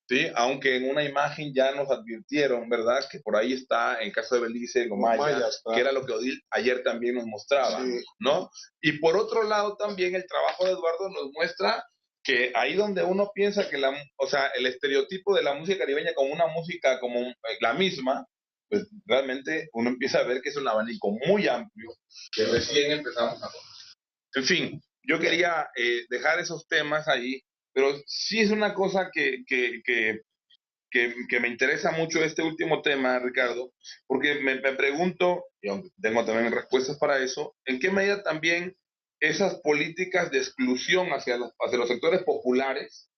¿sí? Aunque en una imagen ya nos advirtieron, ¿verdad? Que por ahí está, en el caso de Belice, Gomaya, que era lo que Odil ayer también nos mostraba, sí, ¿no? Y por otro lado también el trabajo de Eduardo nos muestra que ahí donde uno piensa que el estereotipo de la música caribeña como una música como la misma, pues realmente uno empieza a ver que es un abanico muy amplio que recién empezamos a conocer. En fin, yo quería dejar esos temas ahí, pero sí es una cosa que me interesa mucho este último tema, Ricardo, porque me pregunto, y aunque tengo también respuestas para eso, ¿en qué medida también esas políticas de exclusión hacia los sectores populares,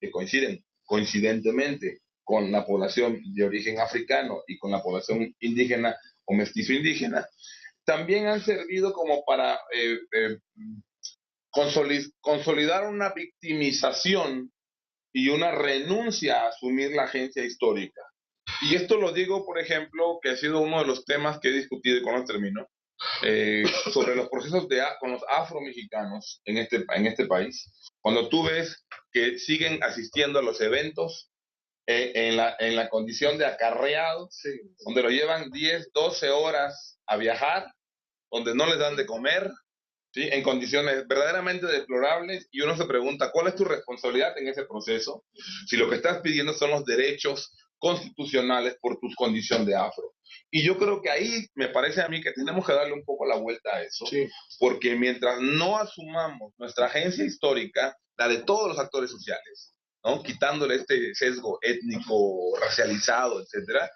que coincidentemente con la población de origen africano y con la población indígena o mestizo indígena, también han servido como para consolidar una victimización y una renuncia a asumir la agencia histórica? Y esto lo digo, por ejemplo, que ha sido uno de los temas que he discutido, y con esto termino, sobre los procesos con los afromexicanos en este país. Cuando tú ves que siguen asistiendo a los eventos en la condición de acarreados, sí, donde lo llevan 10, 12 horas a viajar, donde no les dan de comer, ¿sí? En condiciones verdaderamente deplorables, y uno se pregunta, ¿cuál es tu responsabilidad en ese proceso? Si lo que estás pidiendo son los derechos constitucionales por tu condición de afro. Y yo creo que ahí me parece a mí que tenemos que darle un poco la vuelta a eso, sí, porque mientras no asumamos nuestra agencia histórica, la de todos los actores sociales, ¿no? Quitándole este sesgo étnico, racializado, etcétera,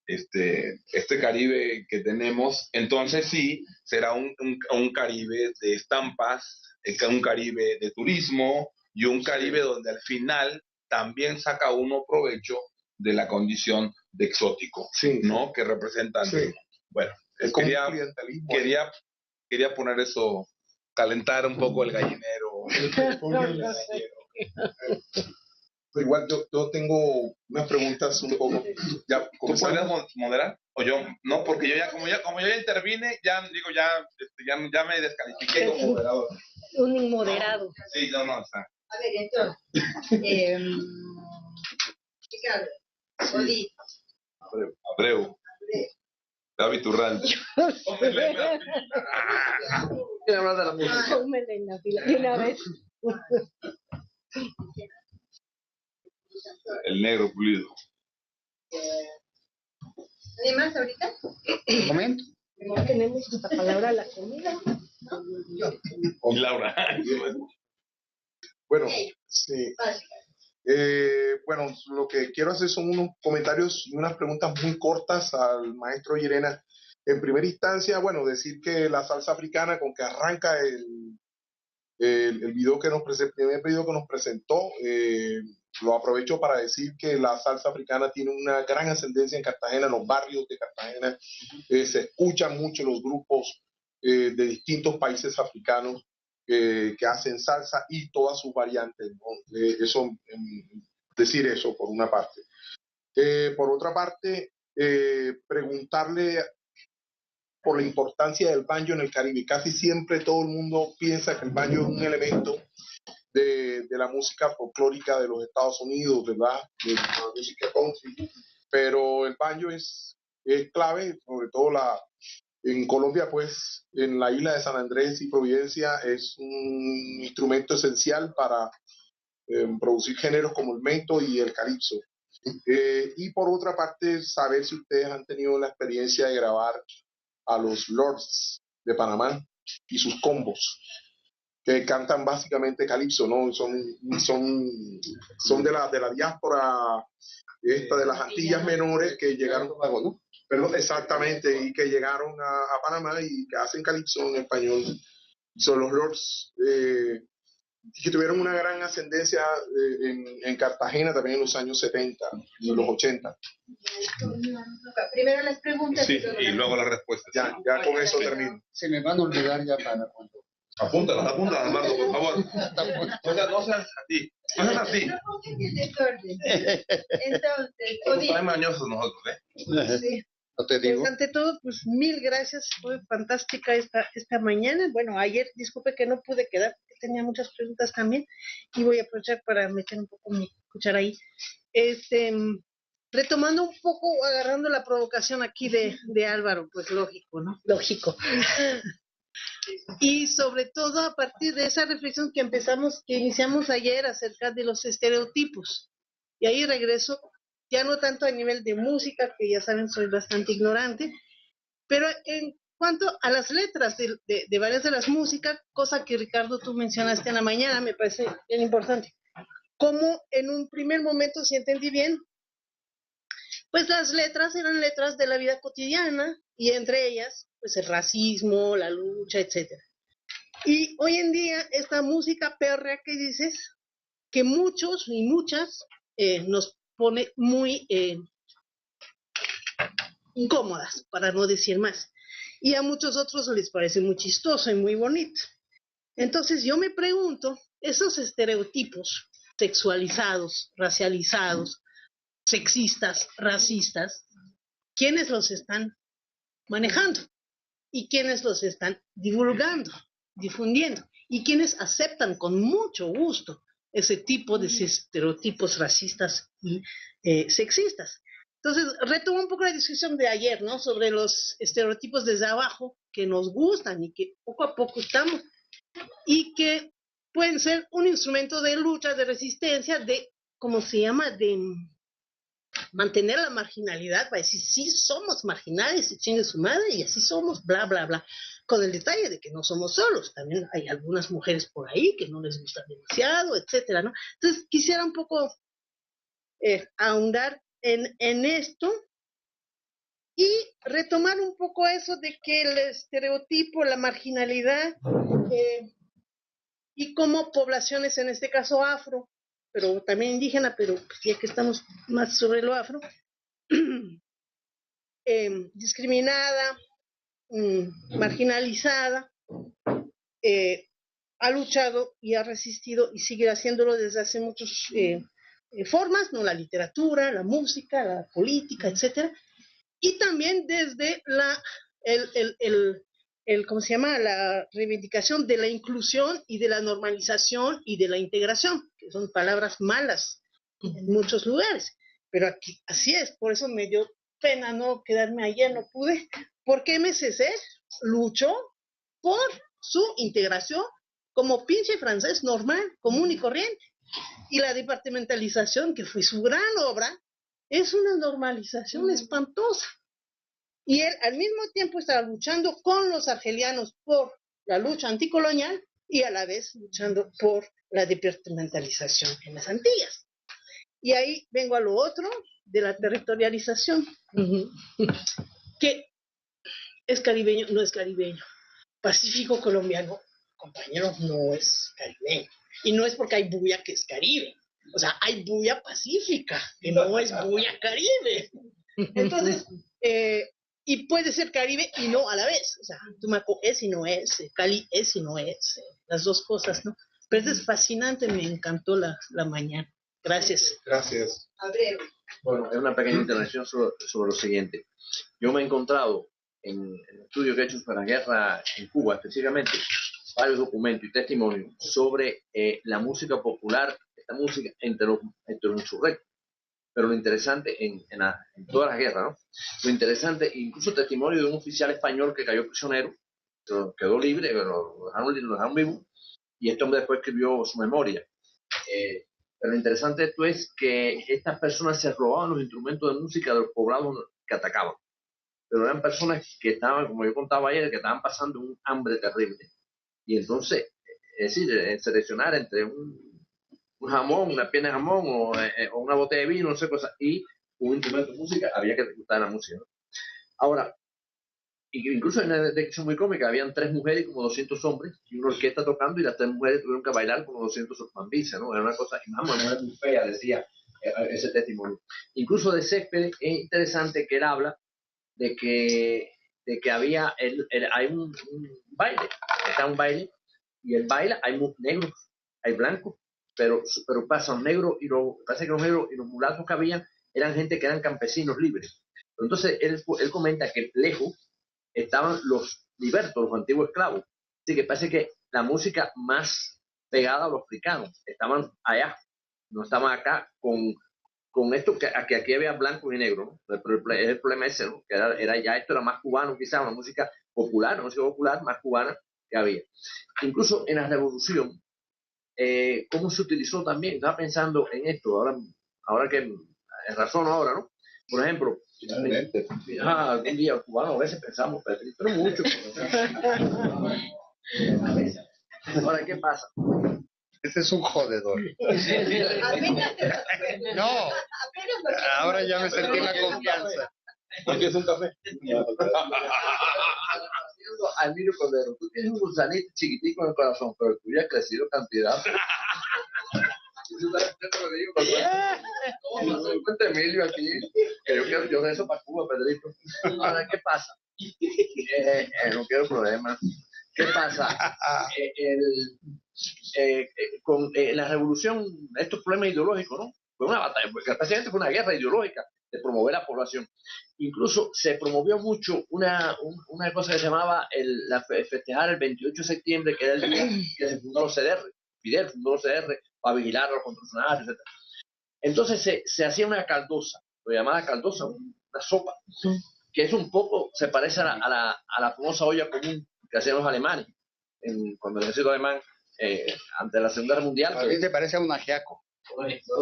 este Caribe que tenemos, entonces sí, será un Caribe de estampas, un Caribe de turismo y un Caribe donde al final también saca uno provecho de la condición de exótico, sí, ¿no? Que representan. Sí. Bueno, quería poner eso, calentar un poco el gallinero. Igual yo tengo unas preguntas un poco. Ya, ¿tú podrías moderar? O yo, no, porque yo como yo ya intervine, ya me descalifiqué como moderador. Un inmoderado. Sí, no, está. A ver, entonces, Ricardo, Odil. Abreu. David Turral. Quiero hablar de la música. Póngale en la fila de una vez. El negro pulido. ¿Hay más ahorita? Un momento. Tenemos esta palabra, la comida. Y Laura. Bueno, sí. Bueno, lo que quiero hacer son unos comentarios y unas preguntas muy cortas al maestro Llerena. En primera instancia, bueno, decir que la salsa africana, con que arranca el video que nos presentó, el primer video que nos presentó, lo aprovecho para decir que la salsa africana tiene una gran ascendencia en Cartagena, en los barrios de Cartagena. Se escuchan mucho los grupos de distintos países africanos que hacen salsa y todas sus variantes, ¿no? Decir eso por una parte. Por otra parte, preguntarle por la importancia del banjo en el Caribe. Casi siempre todo el mundo piensa que el banjo es un elemento de la música folclórica de los Estados Unidos, ¿verdad? De la música country. Pero el banjo es clave, sobre todo en Colombia, pues en la isla de San Andrés y Providencia es un instrumento esencial para producir géneros como el mento y el calipso. Y por otra parte, saber si ustedes han tenido la experiencia de grabar a los Lords de Panamá y sus combos, que cantan básicamente calipso, ¿no? Son de la diáspora esta de las Antillas Menores que llegaron, ¿no? Perdón, exactamente, y que llegaron a Panamá y que hacen calipso en español. Son los Lords que tuvieron una gran ascendencia en Cartagena también en los años 70 y los 80. Primero las preguntas Sí, y luego las respuestas. Ya con eso termino. Se me van a olvidar ya para cuando. Apúntala, Armando, por favor. No seas así. No seas así. No pongan el desorden. Entonces, Estamos tan mañosos nosotros, ¿eh? Sí. No te digo. Pues ante todo, pues mil gracias, fue fantástica esta mañana. Bueno, ayer, disculpe que no pude quedar, porque tenía muchas preguntas también, y voy a aprovechar para meter un poco mi cuchara ahí. Retomando un poco, agarrando la provocación aquí de Álvaro, pues lógico, ¿no? Lógico. Y sobre todo a partir de esa reflexión que iniciamos ayer acerca de los estereotipos. Y ahí regreso, ya no tanto a nivel de música, que ya saben soy bastante ignorante, pero en cuanto a las letras de varias de las músicas, cosa que Ricardo tú mencionaste en la mañana, me parece bien importante. Como en un primer momento, si entendí bien, pues las letras eran letras de la vida cotidiana y entre ellas, pues el racismo, la lucha, etcétera. Y hoy en día esta música pérrea que dices, que muchos y muchas nos pone muy incómodas, para no decir más. Y a muchos otros les parece muy chistoso y muy bonito. Entonces yo me pregunto, esos estereotipos sexualizados, racializados, sexistas, racistas, ¿quiénes los están manejando? ¿Y quiénes los están divulgando, difundiendo? ¿Y quiénes aceptan con mucho gusto ese tipo de estereotipos racistas y sexistas? Entonces, retomo un poco la discusión de ayer, ¿no? Sobre los estereotipos desde abajo que nos gustan y que poco a poco estamos, y que pueden ser un instrumento de lucha, de resistencia, de, ¿cómo se llama?, de mantener la marginalidad, para decir, sí, somos marginales, y chingue su madre, y así somos, bla, bla, bla, con el detalle de que no somos solos, también hay algunas mujeres por ahí que no les gusta demasiado, etcétera, ¿no? Entonces, quisiera un poco ahondar en esto y retomar un poco eso de que el estereotipo, la marginalidad, y como poblaciones, en este caso afro, pero también indígena, pero ya que estamos más sobre lo afro, discriminada, marginalizada, ha luchado y ha resistido y sigue haciéndolo desde hace muchas formas, ¿no? La literatura, la música, la política, etcétera, y también desde ¿cómo se llama?, la reivindicación de la inclusión y de la normalización y de la integración, que son palabras malas en muchos lugares, pero aquí así es, por eso me dio pena no quedarme ayer, no pude, porque MSC luchó por su integración como pinche francés normal, común y corriente, y la departamentalización, que fue su gran obra, es una normalización espantosa. Y él al mismo tiempo estaba luchando con los argelianos por la lucha anticolonial y a la vez luchando por la departamentalización en las Antillas. Y ahí vengo a lo otro de la territorialización, que es caribeño, no es caribeño. Pacífico colombiano, compañero, no es caribeño. Y no es porque hay bulla que es Caribe. O sea, hay bulla pacífica, que no es bulla Caribe. Entonces, y puede ser Caribe y no a la vez. O sea, Tumaco es y no es, Cali es y no es, las dos cosas, ¿no? Pero es fascinante, me encantó la mañana. Gracias. Gracias. Bueno, es una pequeña intervención sobre lo siguiente. Yo me he encontrado en el estudio que he hecho para la guerra en Cuba, específicamente, varios documentos y testimonios sobre la música popular, esta música entre los insurrectos. Pero lo interesante en todas las guerras, ¿no? Lo interesante, incluso testimonio de un oficial español que cayó prisionero, quedó libre, pero lo dejaron vivo, y este hombre después escribió su memoria. Pero lo interesante de esto es que estas personas se robaban los instrumentos de música de los poblados que atacaban. Pero eran personas que estaban, como yo contaba ayer, que estaban pasando un hambre terrible. Y entonces, es decir, seleccionar entre un jamón, una pierna de jamón o una botella de vino, no sé, cosas, y un instrumento de música, había que gustar la música, ¿no? Ahora, incluso en una descripción muy cómica, habían 3 mujeres y como 200 hombres, y una orquesta tocando, y las 3 mujeres tuvieron que bailar como 200 mambisas, ¿no? Era una cosa, y una mujer muy fea, decía, ese testimonio. Incluso de Céspedes es interesante que él habla de que había hay un baile, está un baile, y el baile hay negros, hay blancos, pero pasa los negros parece que los negros y los mulatos que habían eran gente que eran campesinos libres. Entonces él comenta que lejos estaban los libertos, los antiguos esclavos. Así que parece que la música más pegada a los africanos estaban allá, no estaban acá con esto que aquí había blanco y negro, ¿no? Pero el problema ese, ¿no? Que esto era más cubano, quizás una música popular, más cubana que había. Incluso en la revolución, cómo se utilizó también, estaba pensando en esto, ahora que es razón ahora, ¿no? Por ejemplo, algún día los cubanos a veces pensamos, pero mucho. Ahora, ¿qué pasa? Ese es un jodedor. No, ahora ya me sentí la confianza. Porque es un café. Almiro Cordero, tú tienes un gusanito chiquitico en el corazón, pero tú ya has crecido cantidad. Cuenta Emilio aquí, que yo rezo para Cuba, Pedrito. Ahora, ¿qué pasa? No quiero problemas. ¿Qué pasa? Con la revolución, estos problemas ideológicos, ¿no? Fue una batalla, porque prácticamente fue una guerra ideológica de promover la población. Incluso se promovió mucho una cosa que se llamaba festejar el 28 de septiembre, que era el día que se fundó los CDR. Fidel fundó los CDR para vigilar a los contrarrevolucionarios, etc. Entonces se hacía una caldosa, lo llamaba caldosa, una sopa, que es un poco, se parece a la famosa olla común que hacían los alemanes cuando el ejército alemán ante la Segunda Guerra Mundial. A mí te parece a un ajiaco.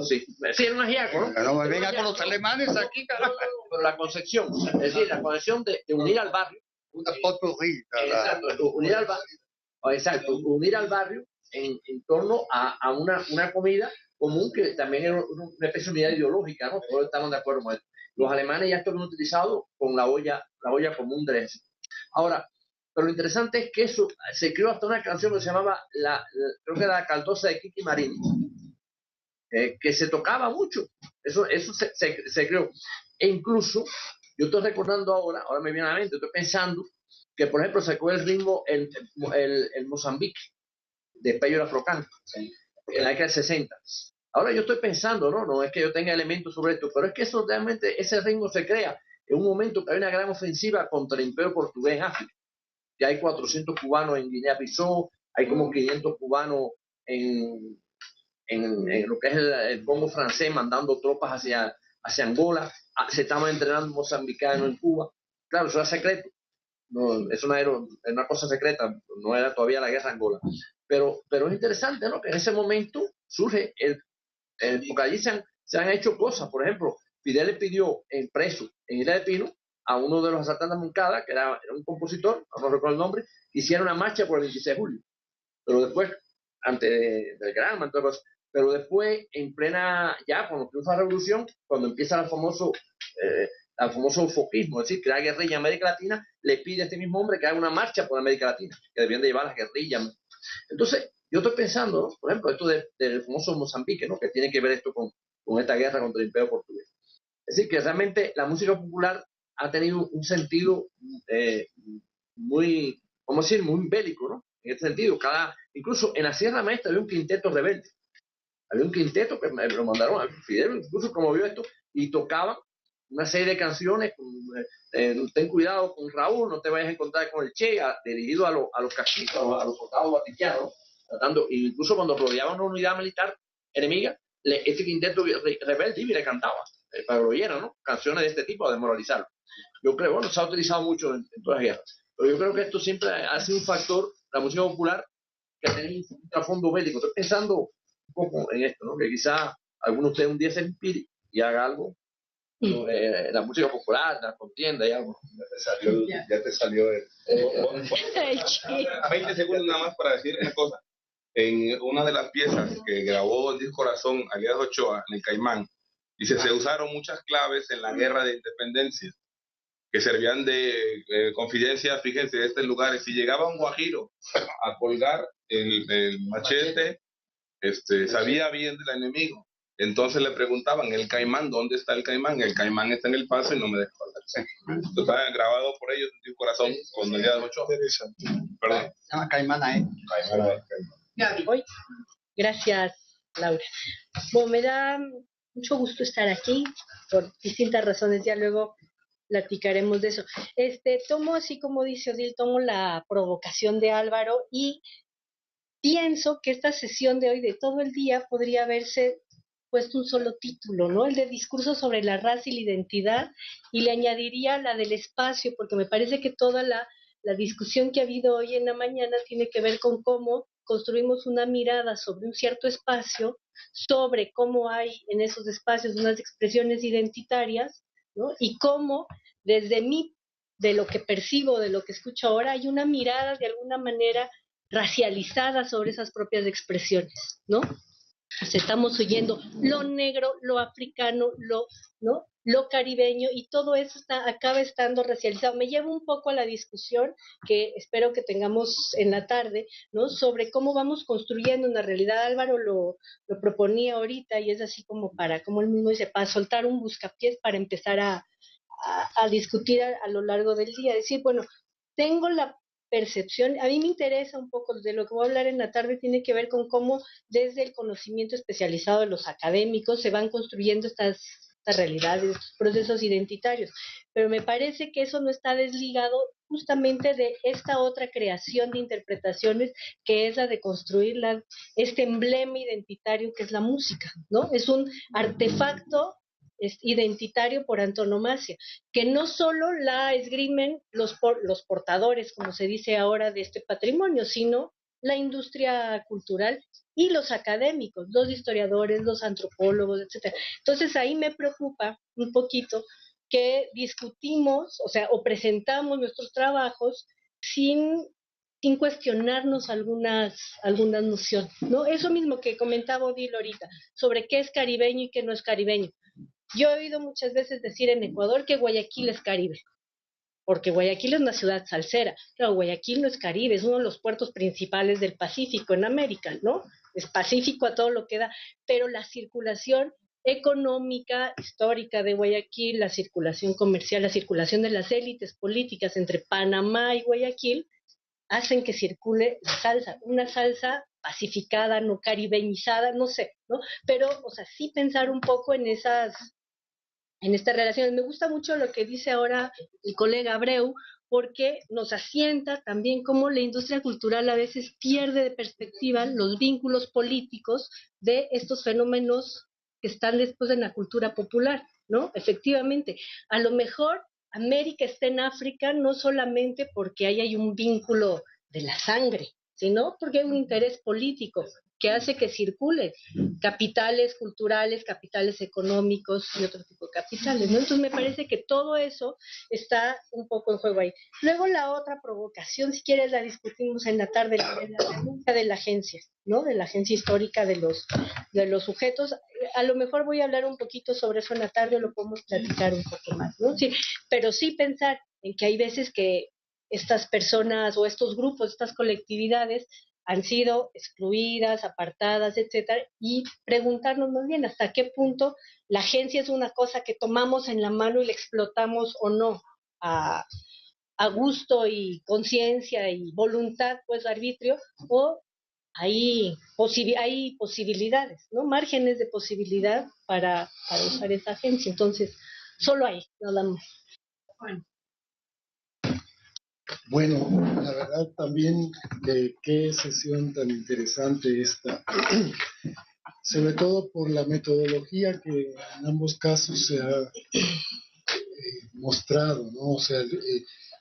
Sí, era un ajiaco, ¿no? Pero no me venga con los alemanes aquí, carajo. Pero la concepción, es decir, la concepción de unir al barrio. Una potpourri. Unir al barrio en torno a una comida común que también era una especie de unidad ideológica, ¿no? Todos estaban de acuerdo con esto. Los alemanes ya esto lo han utilizado con la olla común del ejército. Ahora, pero lo interesante es que eso se creó hasta una canción que se llamaba creo que era la caldosa de Kiki Marín, que se tocaba mucho. Eso se creó. E incluso, yo estoy recordando ahora me viene a la mente, estoy pensando que, por ejemplo, sacó el ritmo el Mozambique de Peyo Afrocán en la década del 60. Ahora yo estoy pensando, no es que yo tenga elementos sobre esto, pero es que eso realmente, ese ritmo se crea en un momento que hay una gran ofensiva contra el imperio portugués en África. Ya hay 400 cubanos en Guinea-Bissau, hay como 500 cubanos en lo que es el Congo francés, mandando tropas hacia Angola. Se estaban entrenando mozambicanos en Cuba. Claro, eso era secreto. No, eso no era una cosa secreta, no era todavía la guerra en Angola. Pero es interesante, ¿no? Que en ese momento surge porque allí se han hecho cosas. Por ejemplo, Fidel le pidió preso en Isla de Pino a uno de los asaltantes de Moncada, que era un compositor, no recuerdo el nombre, hicieron una marcha por el 26 de julio. Pero después, antes del Granma, pero después, en plena, ya cuando triunfa la revolución, cuando empieza el famoso foquismo, es decir, que la guerrilla en América Latina, le pide a este mismo hombre que haga una marcha por América Latina, que debían de llevar las guerrillas. Entonces, yo estoy pensando, ¿no? Por ejemplo, esto del famoso Mozambique, ¿no? Que tiene que ver esto con esta guerra contra el imperio portugués. Es decir, que realmente la música popular ha tenido un sentido muy, vamos a decir, muy bélico, ¿no? En este sentido, incluso en la Sierra Maestra había un quinteto rebelde. Había un quinteto que lo mandaron a Fidel, incluso promovió esto, y tocaban una serie de canciones, ten cuidado con Raúl, no te vayas a encontrar con el Che, dirigido a los casquitos, a los soldados vaticanos, incluso cuando rodeaban una unidad militar enemiga, este quinteto rebelde y le cantaba, para que lo oyeran, ¿no? Canciones de este tipo, a desmoralizarlo. Yo creo, bueno, se ha utilizado mucho en todas las guerras, pero yo creo que esto siempre ha sido un factor, la música popular, que ha tenido un trasfondo bélico. Estoy pensando un poco en esto, ¿no? Que quizá alguno de ustedes un día se inspire y haga algo. La música popular, la contienda y algo. Ya te salió el... 20 segundos nada más para decir una cosa. En una de las piezas que grabó el disco Corazón, Alias Ochoa, en el Caimán, dice, se usaron muchas claves en la guerra de independencia, que servían de confidencia, fíjense, de estos lugares. Si llegaba un guajiro a colgar el machete, sabía bien del enemigo. Entonces le preguntaban, ¿el caimán? ¿Dónde está el caimán? El caimán está en el paso y no me dejó hablar. Esto está grabado por ellos en tu corazón con el día de Ochoa. Perdón. Se llama Caimana, ¿eh? Hoy. Gracias, Laura. Bueno, me da mucho gusto estar aquí por distintas razones, ya luego platicaremos de eso. Tomo, así como dice Odil, tomo la provocación de Álvaro y pienso que esta sesión de hoy, de todo el día, podría haberse puesto un solo título, ¿no? El de discurso sobre la raza y la identidad, y le añadiría la del espacio, porque me parece que toda la discusión que ha habido hoy en la mañana tiene que ver con cómo construimos una mirada sobre un cierto espacio, sobre cómo hay en esos espacios unas expresiones identitarias, ¿no? Y cómo desde mí, de lo que percibo, de lo que escucho ahora, hay una mirada de alguna manera racializada sobre esas propias expresiones, ¿no? Pues estamos oyendo lo negro, lo africano, ¿no? Lo caribeño, y todo eso acaba estando racializado. Me lleva un poco a la discusión que espero que tengamos en la tarde, ¿no? Sobre cómo vamos construyendo una realidad. Álvaro lo proponía ahorita, y es así como como él mismo dice, para soltar un buscapiés para empezar a discutir a lo largo del día. Decir, bueno, tengo la percepción, a mí me interesa un poco, de lo que voy a hablar en la tarde tiene que ver con cómo desde el conocimiento especializado de los académicos se van construyendo estas realidades, estos procesos identitarios, pero me parece que eso no está desligado justamente de esta otra creación de interpretaciones, que es la de construir este emblema identitario que es la música, ¿no? Es un artefacto identitario por antonomasia, que no solo la esgrimen los portadores, como se dice ahora, de este patrimonio, sino la industria cultural y los académicos, los historiadores, los antropólogos, etcétera. Entonces ahí me preocupa un poquito que discutimos, o sea, o presentamos nuestros trabajos sin cuestionarnos algunas nociones, ¿no? Eso mismo que comentaba Odil ahorita, sobre qué es caribeño y qué no es caribeño. Yo he oído muchas veces decir en Ecuador que Guayaquil es Caribe, porque Guayaquil es una ciudad salsera. Claro, Guayaquil no es Caribe, es uno de los puertos principales del Pacífico en América, ¿no? Es pacífico a todo lo que da, pero la circulación económica, histórica de Guayaquil, la circulación comercial, la circulación de las élites políticas entre Panamá y Guayaquil, hacen que circule la salsa, una salsa pacificada, no caribeñizada, no sé, ¿no? Pero, o sea, sí pensar un poco en estas relaciones. Me gusta mucho lo que dice ahora el colega Abreu, porque nos asienta también cómo la industria cultural a veces pierde de perspectiva los vínculos políticos de estos fenómenos que están después en la cultura popular, ¿no? Efectivamente, a lo mejor América está en África no solamente porque ahí hay un vínculo de la sangre, sino porque hay un interés político que hace que circulen capitales culturales, capitales económicos y otro tipo de capitales, ¿no? Entonces me parece que todo eso está un poco en juego ahí. Luego la otra provocación, si quieres, la discutimos en la tarde, la renuncia de la agencia, ¿no? De la agencia histórica de los sujetos. A lo mejor voy a hablar un poquito sobre eso en la tarde, lo podemos platicar un poco más, ¿no? Sí, pero sí pensar en que hay veces que estas personas o estos grupos, estas colectividades han sido excluidas, apartadas, etcétera, y preguntarnos más bien hasta qué punto la agencia es una cosa que tomamos en la mano y la explotamos o no, a gusto y conciencia y voluntad, pues arbitrio, o hay posibilidades, ¿no? Márgenes de posibilidad para usar esa agencia. Entonces, solo hay, nada más. Bueno, la verdad también qué sesión tan interesante esta, sobre todo por la metodología que en ambos casos se ha mostrado, ¿no? O sea,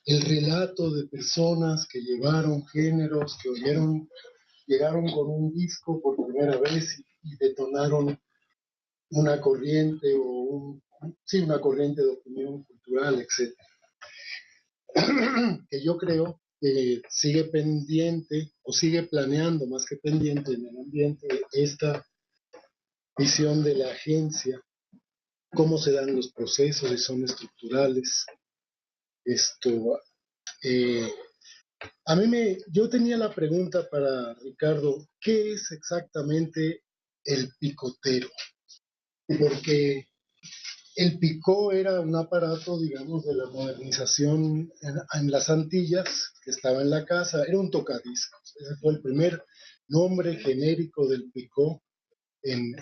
el relato de personas que llevaron géneros, que llegaron con un disco por primera vez y detonaron una corriente una corriente de opinión cultural, etc. Que yo creo que sigue pendiente o sigue planeando más que pendiente en el ambiente esta visión de la agencia, cómo se dan los procesos y son estructurales. Yo tenía la pregunta para Ricardo, ¿qué es exactamente el picotero? porque el picó era un aparato, digamos, de la modernización en las Antillas, que estaba en la casa, era un tocadiscos. Ese fue el primer nombre genérico del picó en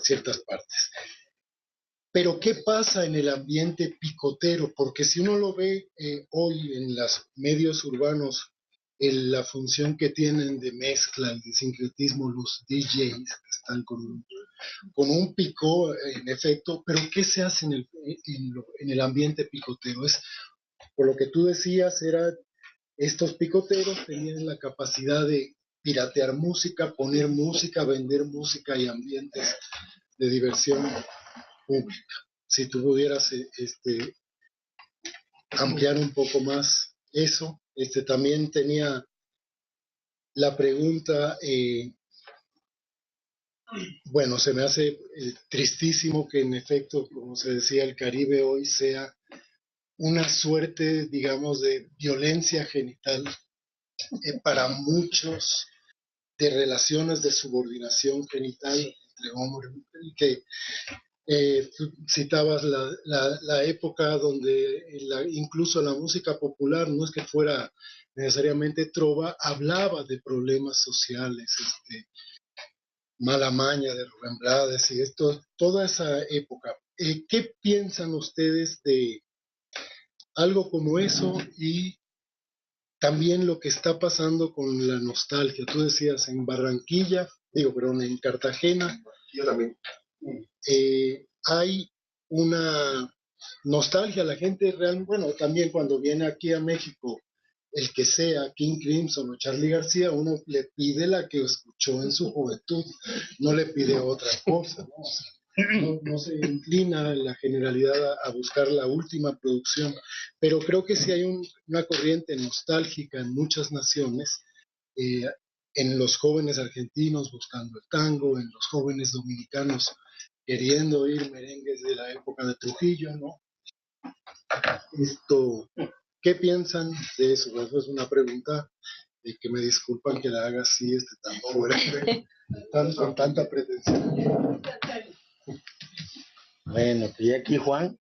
ciertas partes. Pero ¿qué pasa en el ambiente picotero? Porque si uno lo ve hoy en los medios urbanos, en la función que tienen de mezcla, el de sincretismo, los DJs que están con un picó en efecto, pero ¿qué se hace en el ambiente picotero? Es, por lo que tú decías, estos picoteros tenían la capacidad de piratear música, poner música, vender música y ambientes de diversión pública. Si tú pudieras ampliar un poco más eso, también tenía la pregunta, bueno, se me hace tristísimo que en efecto, como se decía, el Caribe hoy sea una suerte, digamos, de violencia genital para muchos, de relaciones de subordinación genital entre hombres, que tú citabas la época donde incluso la música popular, no es que fuera necesariamente trova, hablaba de problemas sociales, Mala Maña de Rubén Blades y toda esa época. ¿Qué piensan ustedes de algo como eso y también lo que está pasando con la nostalgia? Tú decías en Barranquilla, en Cartagena, Yo también. hay una nostalgia, la gente realmente, bueno, también cuando viene aquí a México, el que sea King Crimson o Charly García, uno le pide la que escuchó en su juventud, no le pide otra cosa, ¿no? No se inclina en la generalidad a buscar la última producción, pero creo que sí hay una corriente nostálgica en muchas naciones, en los jóvenes argentinos buscando el tango, en los jóvenes dominicanos queriendo oír merengues de la época de Trujillo, ¿no? ¿Qué piensan de eso? Eso es una pregunta que me disculpan que la haga así, tan fuerte, con tanta pretensión. Bueno, pues ya aquí Juan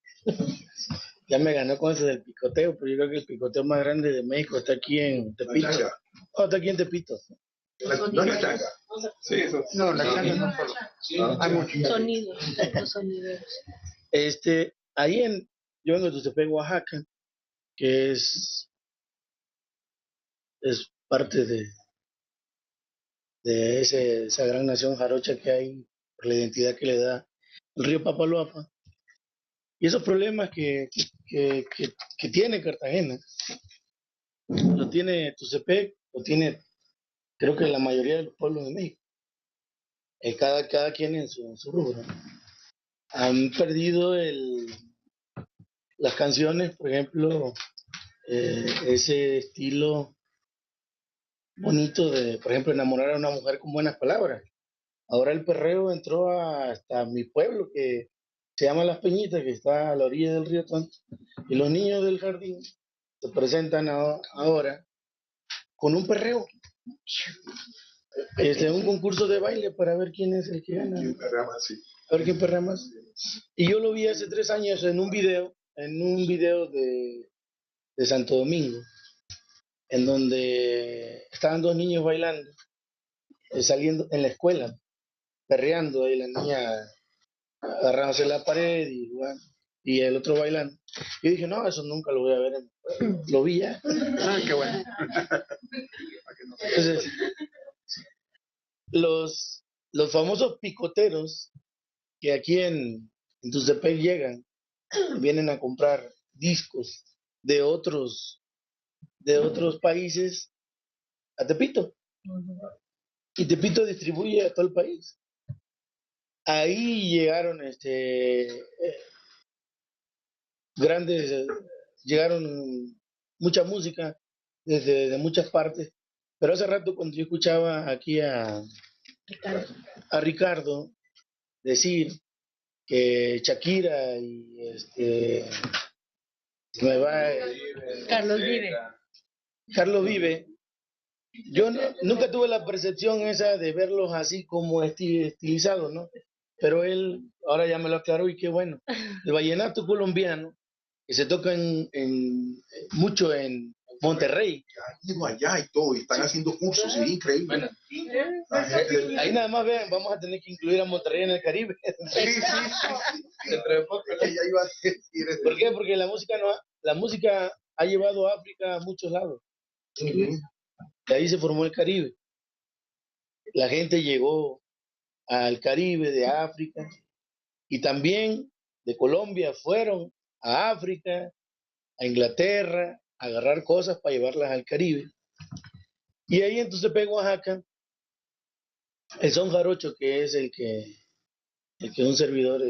ya me ganó con eso del picoteo, pero yo creo que el picoteo más grande de México está aquí en Tepito. Está aquí en Tepito. No es la changa. Sí, eso. No, la changa no solo. Hay muchos. Sonidos, los sonidos. Ahí yo vengo de Tustepec, Oaxaca, que es parte de esa gran nación jarocha que hay, por la identidad que le da el río Papaloapa. Y esos problemas que tiene Cartagena, lo tiene Tustepec, lo tiene creo que la mayoría de los pueblos de México. Cada quien en su rubro. Han perdido las canciones, por ejemplo, ese estilo bonito de, por ejemplo, enamorar a una mujer con buenas palabras. Ahora el perreo entró hasta mi pueblo, que se llama Las Peñitas, que está a la orilla del río Tonto. Y los niños del jardín se presentan ahora con un perreo. Un concurso de baile para ver quién es el que gana. A ver quién perrea más. Y yo lo vi hace 3 años en un video de Santo Domingo, en donde estaban 2 niños bailando, saliendo en la escuela, perreando ahí la niña agarrándose la pared y jugando, y el otro bailando. Yo dije, no, eso nunca lo voy a ver. Lo vi ya. Ah, qué bueno. Entonces, los famosos picoteros que aquí en Tustepec llegan, vienen a comprar discos de otros países a Tepito. Y Tepito distribuye a todo el país. Ahí llegaron llegaron mucha música de muchas partes. Pero hace rato cuando yo escuchaba aquí a Ricardo decir que Shakira y Carlos Vive. Carlos Vive Yo nunca tuve la percepción esa de verlos así como estilizados, ¿no? Pero él ahora ya me lo aclaró y qué bueno. El vallenato colombiano, que se toca mucho en Monterrey. Han ido allá y todo, y están haciendo cursos, y es increíble. Bueno, ahí nada más vean, vamos a tener que incluir a Monterrey en el Caribe. Sí. Dentro de poco, ¿no? Que ya iba a decir eso. ¿Por qué? Porque la música ha llevado a África a muchos lados. De ahí se formó el Caribe. La gente llegó al Caribe de África y también de Colombia fueron a África, a Inglaterra, a agarrar cosas para llevarlas al Caribe. Y ahí entonces en Oaxaca, el son jarocho, que es el que un servidor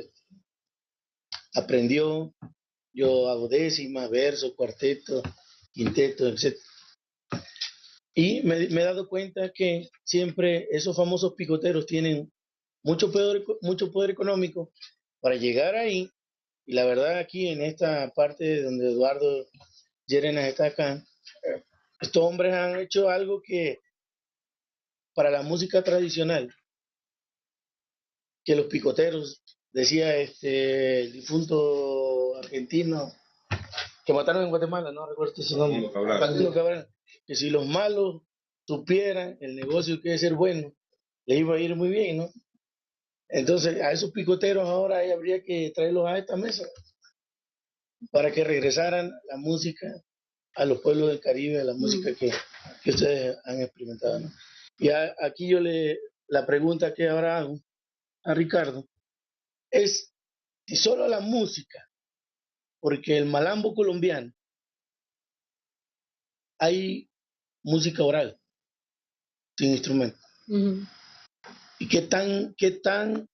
aprendió. Yo hago décimas, verso, cuarteto, quinteto, etc. Y me he dado cuenta que siempre esos famosos picoteros tienen mucho poder económico para llegar ahí. Y la verdad aquí en esta parte donde Eduardo Llerenas está acá, estos hombres han hecho algo que para la música tradicional, que los picoteros, decía el difunto argentino que mataron en Guatemala, no recuerdo su nombre, Facundo Cabral, que si los malos supieran el negocio que es ser bueno, le iba a ir muy bien, ¿no? Entonces a esos picoteros ahora habría que traerlos a esta mesa para que regresaran la música a los pueblos del Caribe, a la música que ustedes han experimentado, ¿no? Y aquí la pregunta que ahora hago a Ricardo es si solo la música, porque el malambo colombiano hay música oral, sin instrumento. ¿Y qué tan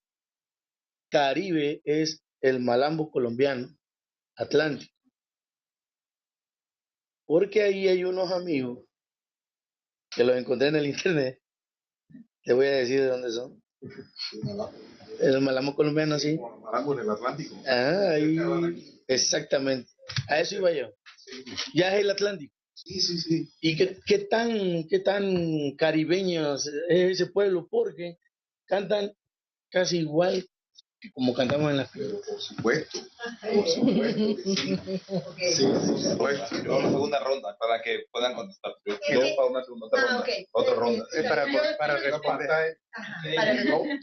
Caribe es el malambo colombiano atlántico? Porque ahí hay unos amigos que los encontré en el internet, te voy a decir de dónde son. El malambo colombiano, sí. Malambo en el Atlántico. Ah, ahí, exactamente. A eso iba yo. Ya es el Atlántico. Sí. ¿Y qué tan caribeños es ese pueblo? Porque cantan casi igual que como cantamos en las fiestas. Por supuesto que sí. Sí, por supuesto. Yo una segunda ronda para que puedan contestar. Yo para una segunda ronda. Okay. Otra ronda. Para responder.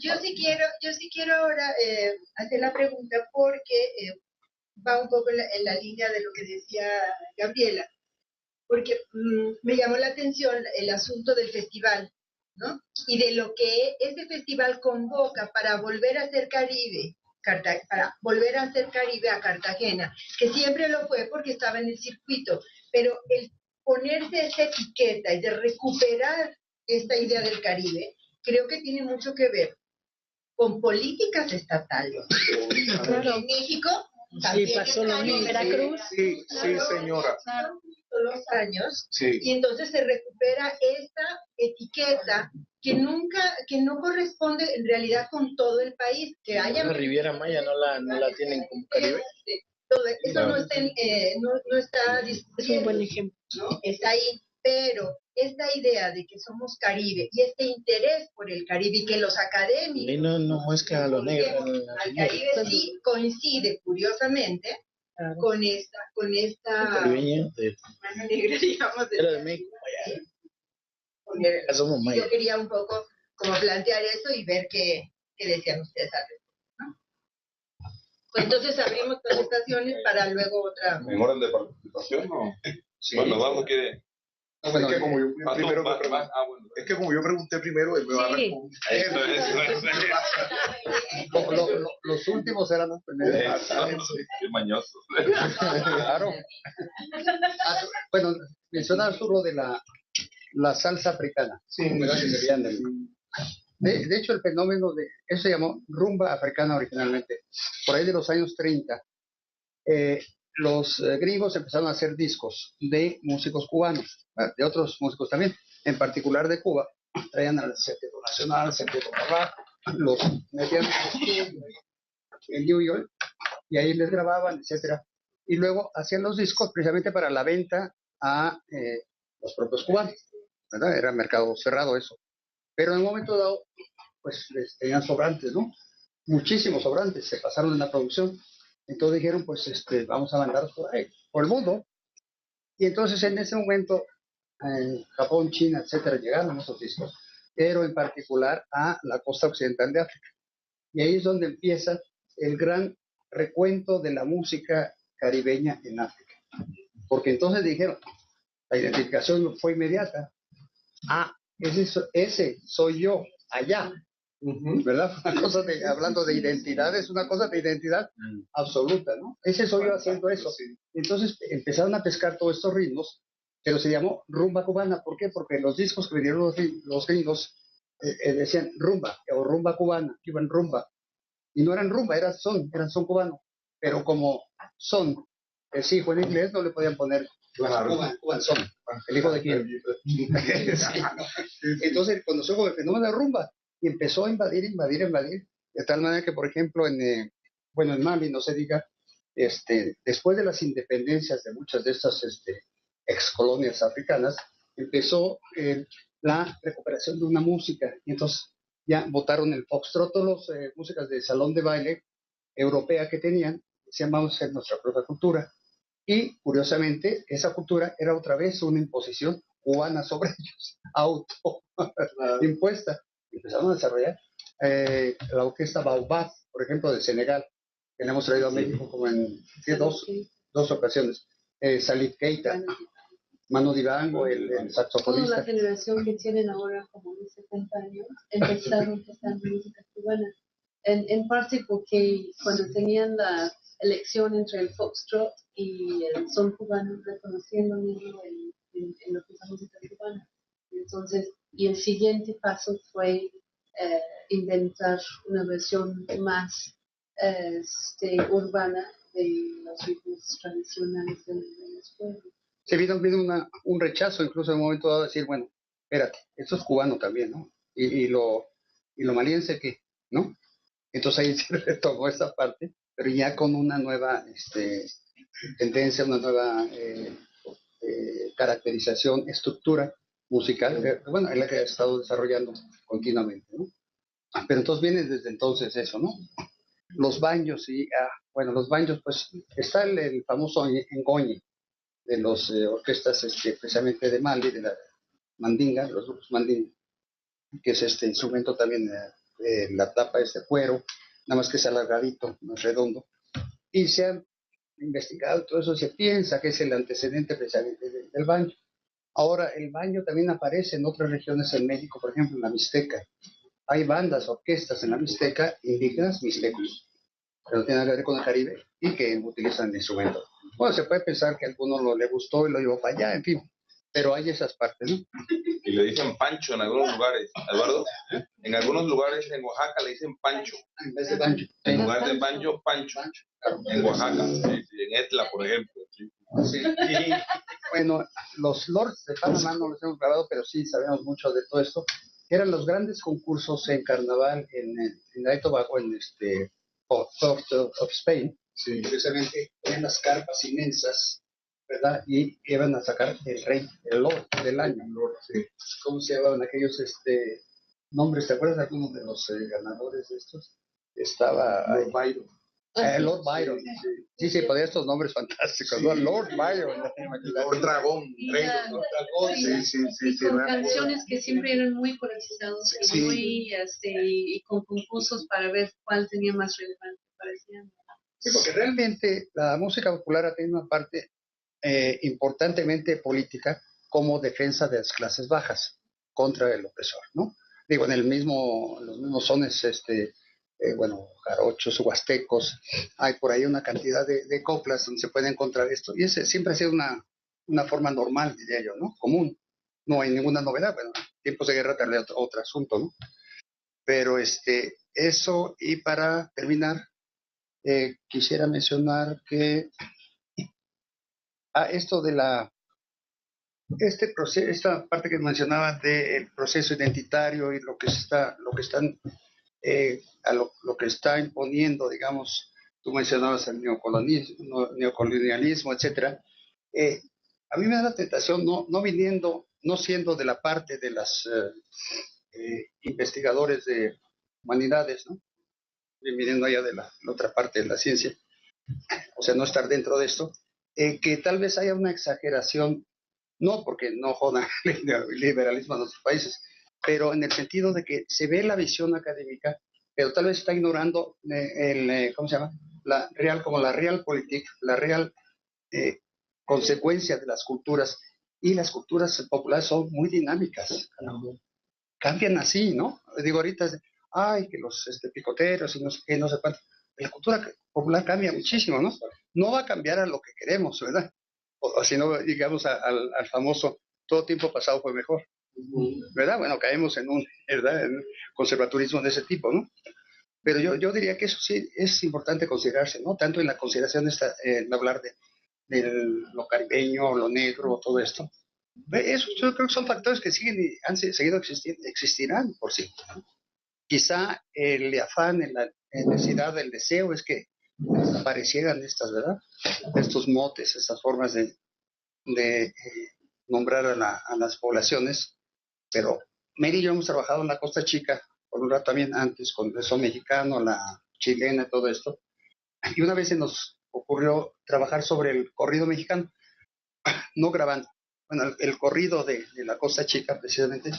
Yo sí quiero ahora hacer la pregunta porque va un poco en la línea de lo que decía Gabriela, porque me llamó la atención el asunto del festival, ¿no? Y de lo que este festival convoca para volver a hacer Caribe, para volver a hacer Caribe a Cartagena, que siempre lo fue porque estaba en el circuito, pero el ponerse esa etiqueta y de recuperar esta idea del Caribe, creo que tiene mucho que ver con políticas estatales. Claro. En México también pasó lo mismo en Veracruz. Sí, señora. Los años, sí. Y entonces se recupera esta etiqueta que no corresponde en realidad con todo el país, que haya la Riviera Maya no la tienen como Caribe. Todo eso no está Es un buen ejemplo. ¿no? Está ahí, pero esta idea de que somos Caribe y este interés por el Caribe y que los académicos y no muestran a los negros al Caribe sí coincide curiosamente con esta caribeño mano negra, digamos, de México. Porque somos mayas. yo quería un poco como plantear eso y ver qué decían ustedes al respecto, ¿no? Pues entonces abrimos presentaciones para luego otra. ¿En orden de participación o? Sí. Bueno, Eduardo quiere. Es que como yo primero es que como yo pregunté primero, él me va a responder. Eso. Los últimos eran los primeros. Qué mañosos. Claro. Bueno, mencionabas tú lo de la salsa africana. Sí, de hecho, el fenómeno de eso se llamó rumba africana originalmente. Por ahí de los años 30, los gringos empezaron a hacer discos de músicos cubanos, de otros músicos también, en particular de Cuba. Traían al Septeto Nacional, Septeto Barra, los metían en New York y ahí les grababan, etcétera. Y luego hacían los discos precisamente para la venta a los propios cubanos. ¿verdad? Era mercado cerrado eso. Pero en un momento dado, pues tenían sobrantes, ¿no? Muchísimos sobrantes, se pasaron en la producción. Entonces dijeron, pues vamos a mandarlos por ahí, por el mundo. Y entonces en ese momento, en Japón, China, etcétera, llegaron esos discos, pero en particular a la costa occidental de África. Y ahí es donde empieza el gran recuento de la música caribeña en África. Porque entonces dijeron, la identificación fue inmediata. Ah, ese soy yo, allá. ¿Verdad? Una cosa hablando de identidad, es una cosa de identidad absoluta, ¿no? Ese soy yo haciendo eso. Entonces empezaron a pescar todos estos ritmos, pero se llamó rumba cubana. ¿Por qué? Porque los discos que vinieron los gringos decían rumba o rumba cubana, que iban rumba. Y no eran rumba, eran son cubano. Pero como son, es hijo en inglés, no le podían poner Cuban son, el hijo de quién. Entonces conoció el fenómeno de rumba y empezó a invadir, de tal manera que, por ejemplo, en Mali, no se diga, después de las independencias de muchas de estas ex colonias africanas, empezó la recuperación de una música, y entonces ya votaron el foxtrot, todas las músicas de salón de baile europea que tenían, decían, vamos a hacer nuestra propia cultura. Y curiosamente, esa cultura era otra vez una imposición cubana sobre ellos, impuesta. Empezaron a desarrollar la orquesta Baobab, por ejemplo, de Senegal, que la hemos traído a México como en dos ocasiones. Salif Keita, Manu Dibango, el saxofonista. Toda la generación que tienen ahora como de 70 años empezaron tocando música cubana. En parte porque cuando tenían la elección entre el foxtrot y el son cubano, reconociendo en lo que es la música cubana. Entonces, y el siguiente paso fue inventar una versión más urbana de los ritmos tradicionales de los pueblos. Se vino un rechazo, incluso en un momento dado, de decir, bueno, espérate, esto es cubano también, ¿no? Y lo maliense, ¿qué? ¿No? Entonces ahí se retomó esa parte, pero ya con una nueva tendencia, una nueva caracterización, estructura musical, bueno, es la que ha estado desarrollando continuamente, ¿no? Pero entonces viene desde entonces eso, ¿no? Los banjos, los banjos, pues está el famoso ngoñi, de las orquestas precisamente de Mali, de la mandinga, de los grupos mandinga, que es este instrumento también, la tapa es de cuero, nada más que es alargadito, no es redondo, y se ha investigado todo eso, se piensa que es el antecedente precisamente del banjo. Ahora, el banjo también aparece en otras regiones en México, por ejemplo, en la Mixteca. Hay bandas, orquestas en la Mixteca, indígenas mixtecos, que no tienen nada que ver con el Caribe, y que utilizan el instrumento. Bueno, se puede pensar que a alguno le gustó y lo llevó para allá, en fin, pero hay esas partes, ¿no? Y le dicen pancho en algunos lugares, Eduardo. En algunos lugares en Oaxaca le dicen pancho. En vez de banjo. En lugar de banjo, pancho. En Oaxaca, en Etla, por ejemplo. Sí. Y, bueno, los lords de Panamá no los hemos grabado, pero sí sabemos mucho de todo esto. Eran los grandes concursos en carnaval en Tobago, en Port of Spain. Sí. Precisamente en las carpas inmensas, ¿verdad? Y iban a sacar el Lord del año. Sí. ¿Cómo se llamaban aquellos nombres? ¿Te acuerdas de algunos de los ganadores de estos? Estaba Lord Byron. Lord Byron. Sí, podía estos nombres fantásticos, ¿no? Lord Byron. Lord Dragón. Sí, con canciones que siempre eran muy politizadas y con concursos para ver cuál tenía más relevancia, parecían. Sí, porque realmente la música popular ha tenido una parte importantemente política como defensa de las clases bajas contra el opresor, ¿no? Digo, los mismos sones, jarochos, huastecos, hay por ahí una cantidad de coplas donde se puede encontrar esto, y ese siempre ha sido una forma normal, diría yo, ¿no? Común, no hay ninguna novedad, bueno, tiempos de guerra tal vez otro asunto, ¿no? Pero eso, y para terminar, quisiera mencionar que esto de este proceso, esta parte que mencionaba del proceso identitario y lo que está imponiendo, digamos, tú mencionabas el neocolonialismo, etcétera, a mí me da la tentación, no viniendo, no siendo de la parte de las investigadores de humanidades, ¿no? Viniendo allá de la otra parte de la ciencia, o sea, no estar dentro de esto, que tal vez haya una exageración, no porque no jodan el liberalismo en otros países, pero en el sentido de que se ve la visión académica, pero tal vez está ignorando ¿cómo se llama? La realpolitik, la real consecuencia de las culturas, y las culturas populares son muy dinámicas, cambian así, ¿no? Digo, ahorita, ay, que los picoteros y no sé qué, no sé cuánto. La cultura popular cambia muchísimo, ¿no? No va a cambiar a lo que queremos, ¿verdad? O si no, digamos al famoso, todo tiempo pasado fue mejor, ¿verdad? Bueno, caemos ¿verdad? En un conservaturismo de ese tipo, ¿no? Pero yo diría que eso sí es importante considerarse, ¿no? Tanto en la consideración en hablar de lo caribeño, lo negro, todo esto. Eso yo creo que son factores que han seguido existirán por sí. Quizá el afán, la necesidad, el deseo es que aparecieran estas, ¿verdad? Estos motes, estas formas de nombrar a las poblaciones, pero Mary y yo hemos trabajado en la Costa Chica por un rato también antes con el son mexicano, la chilena, todo esto, y una vez se nos ocurrió trabajar sobre el corrido mexicano, no grabando, bueno, el corrido de la Costa Chica precisamente,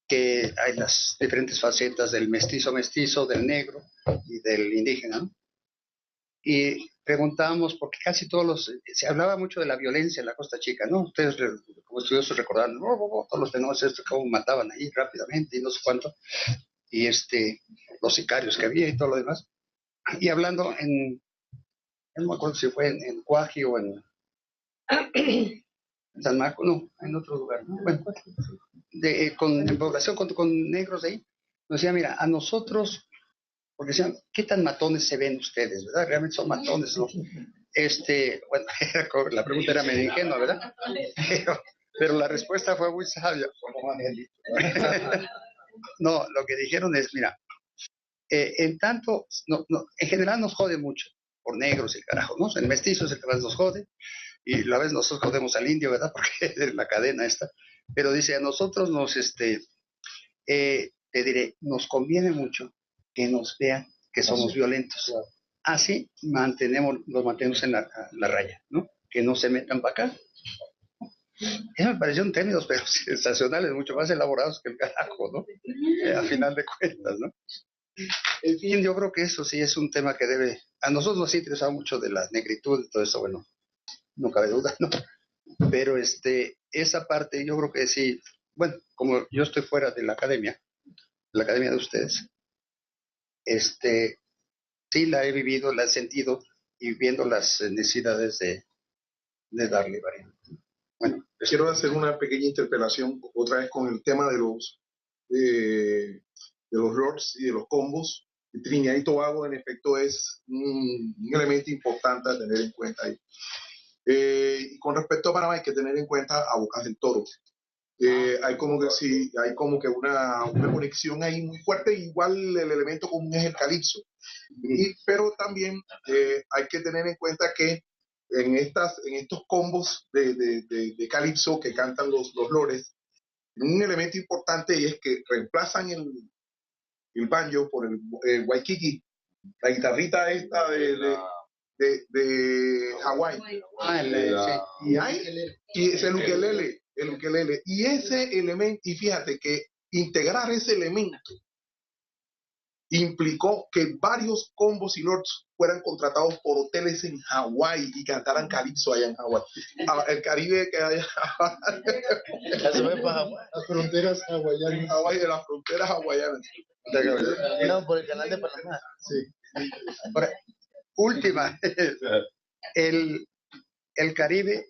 que hay las diferentes facetas del mestizo, del negro y del indígena, ¿no? Y preguntábamos, porque casi se hablaba mucho de la violencia en la Costa Chica, ¿no? Ustedes como estudiosos recordarán, todos los tenores cómo mataban ahí rápidamente y no sé cuánto, y los sicarios que había y todo lo demás. Y hablando no me acuerdo si fue en Cuaji o en San Marcos, no, en otro lugar, ¿no? Bueno, en población con negros de ahí, nos decía, mira, a nosotros, porque decían, ¿qué tan matones se ven ustedes, verdad? Realmente son matones, ¿no? Bueno, la pregunta era medio ingenua, ¿verdad? Pero la respuesta fue muy sabia. No, lo que dijeron es, mira, en tanto, en general nos jode mucho por negros el carajo, ¿no? El mestizo es el que más nos jode, y la vez nosotros jodemos al indio, ¿verdad? Porque es la cadena esta. Pero dice, a nosotros te diré, nos conviene mucho que nos vean que somos violentos. Así los mantenemos en la raya, ¿no? Que no se metan para acá. Eso me pareció un términos, pero sensacionales, mucho más elaborados que el carajo, ¿no? A final de cuentas, ¿no? En fin, yo creo que eso sí es un tema que a nosotros nos interesa mucho de la negritud y todo eso, bueno, no cabe duda, ¿no? Pero esa parte yo creo que sí, bueno, como yo estoy fuera de la academia de ustedes, sí la he vivido, la he sentido y viendo las necesidades de darle variante. Bueno, quiero hacer una pequeña interpelación otra vez con el tema de los lords y de los combos. Trinidad y Tobago en efecto es un elemento importante a tener en cuenta ahí. Y con respecto a Panamá hay que tener en cuenta a Bocas del Toro. Hay como que sí, hay como que una conexión ahí muy fuerte, igual el elemento común es el calipso. Pero también hay que tener en cuenta que en estos combos de calipso que cantan los lores, un elemento importante es que reemplazan el banjo por el waikiki, la guitarrita esta de Hawái. Y es el ukelele. Y ese elemento, y fíjate que integrar ese elemento implicó que varios combos y lords fueran contratados por hoteles en Hawái y cantaran calipso allá en Hawái. El Caribe que hay las fronteras hawaianas. Hawái, de las fronteras hawaianas. No, por el canal de Panamá. Sí. Última, el Caribe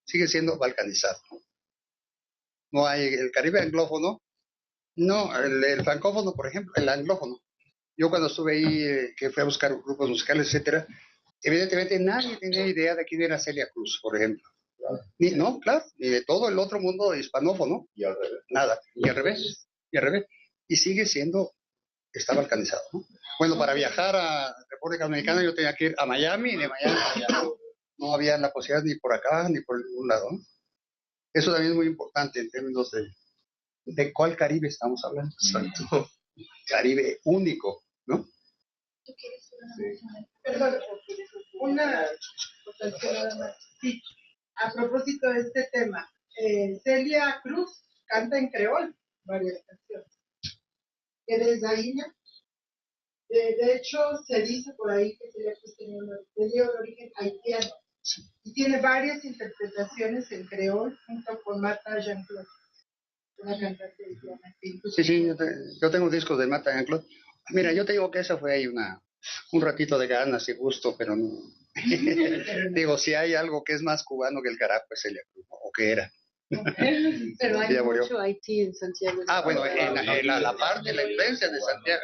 sigue siendo balcanizado. No hay el Caribe anglófono, no, el francófono, por ejemplo, el anglófono. Yo cuando estuve ahí, que fui a buscar grupos musicales, etcétera, evidentemente nadie tenía idea de quién era Celia Cruz, por ejemplo. No, claro, ni de todo el otro mundo hispanófono, nada, y al revés. Y sigue siendo, está balcanizado, ¿no? Bueno, para viajar a República Dominicana yo tenía que ir a Miami, y de Miami a allá. no había la posibilidad ni por acá ni por ningún lado, ¿no? Eso también es muy importante en términos de cuál Caribe estamos hablando. Exacto. Caribe único, ¿no? Perdón, una acotación nada más. Sí, a propósito de este tema, Celia Cruz canta en creol varias canciones. ¿Eres Daína? De hecho, se dice por ahí que Celia Cruz tenía un origen haitiano y tiene varias interpretaciones en creol junto con Martha Jean-Claude, una cantante haitiana. Sí, yo tengo discos de Martha Jean-Claude. Mira, yo te digo que esa fue ahí un ratito de ganas y gusto, pero no. Digo, si hay algo que es más cubano que el carajo, es Celia Cruz, ¿no? O que era. Pero hay Ya murió. mucho Haití en Santiago. Bueno, en la parte, la influencia de Santiago,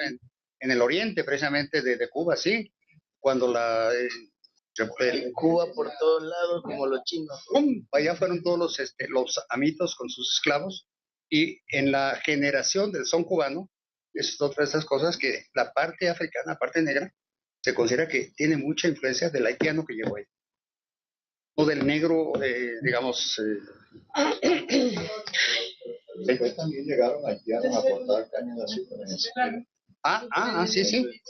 en el oriente precisamente de Cuba, sí. Cuando En Cuba por todos lados, como los chinos. ¡pum! Allá fueron todos los amitos con sus esclavos, y en la generación del son cubano, es otra de esas cosas que la parte africana, la parte negra, se considera que tiene mucha influencia del haitiano que llegó ahí. O del negro, digamos. Después también llegaron haitianos a cortar caña de azúcar en el Sí.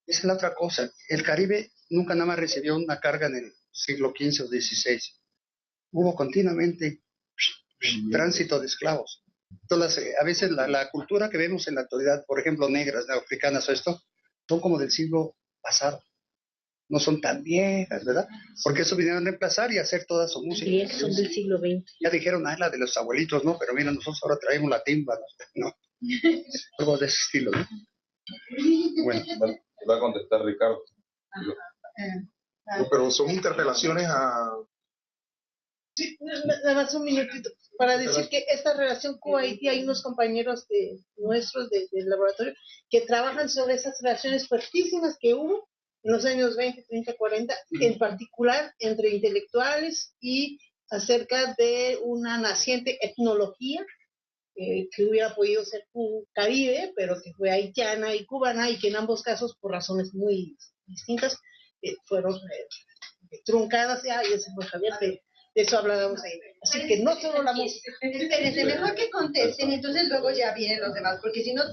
Esa es la otra cosa. El Caribe nunca nada más recibió una carga en el siglo XV o XVI. Hubo continuamente tránsito de esclavos. Entonces, a veces la cultura que vemos en la actualidad, por ejemplo, negras, africanas o esto, son como del siglo pasado. No son tan viejas, ¿verdad? Porque eso vinieron a reemplazar y a hacer toda su música. Y son del siglo XX. Ya dijeron, la de los abuelitos, ¿no? Pero mira, nosotros ahora traemos la timba, ¿no? Algo de ese estilo, ¿no? Bueno, va a contestar Ricardo. Pero son interpelaciones a... Sí, nada más un minutito para decir que esta relación Cuba-Haití, hay unos compañeros nuestros del laboratorio que trabajan sobre esas relaciones fuertísimas que hubo en los años 20, 30, 40, en particular entre intelectuales y acerca de una naciente etnología que hubiera podido ser Caribe, pero que fue haitiana y cubana, y que en ambos casos, por razones muy distintas, fueron truncadas. Y ese fue Javier, de eso hablábamos ahí. Así que no solo la música. Espérense, mejor que contesten, entonces luego ya vienen los demás, porque si no,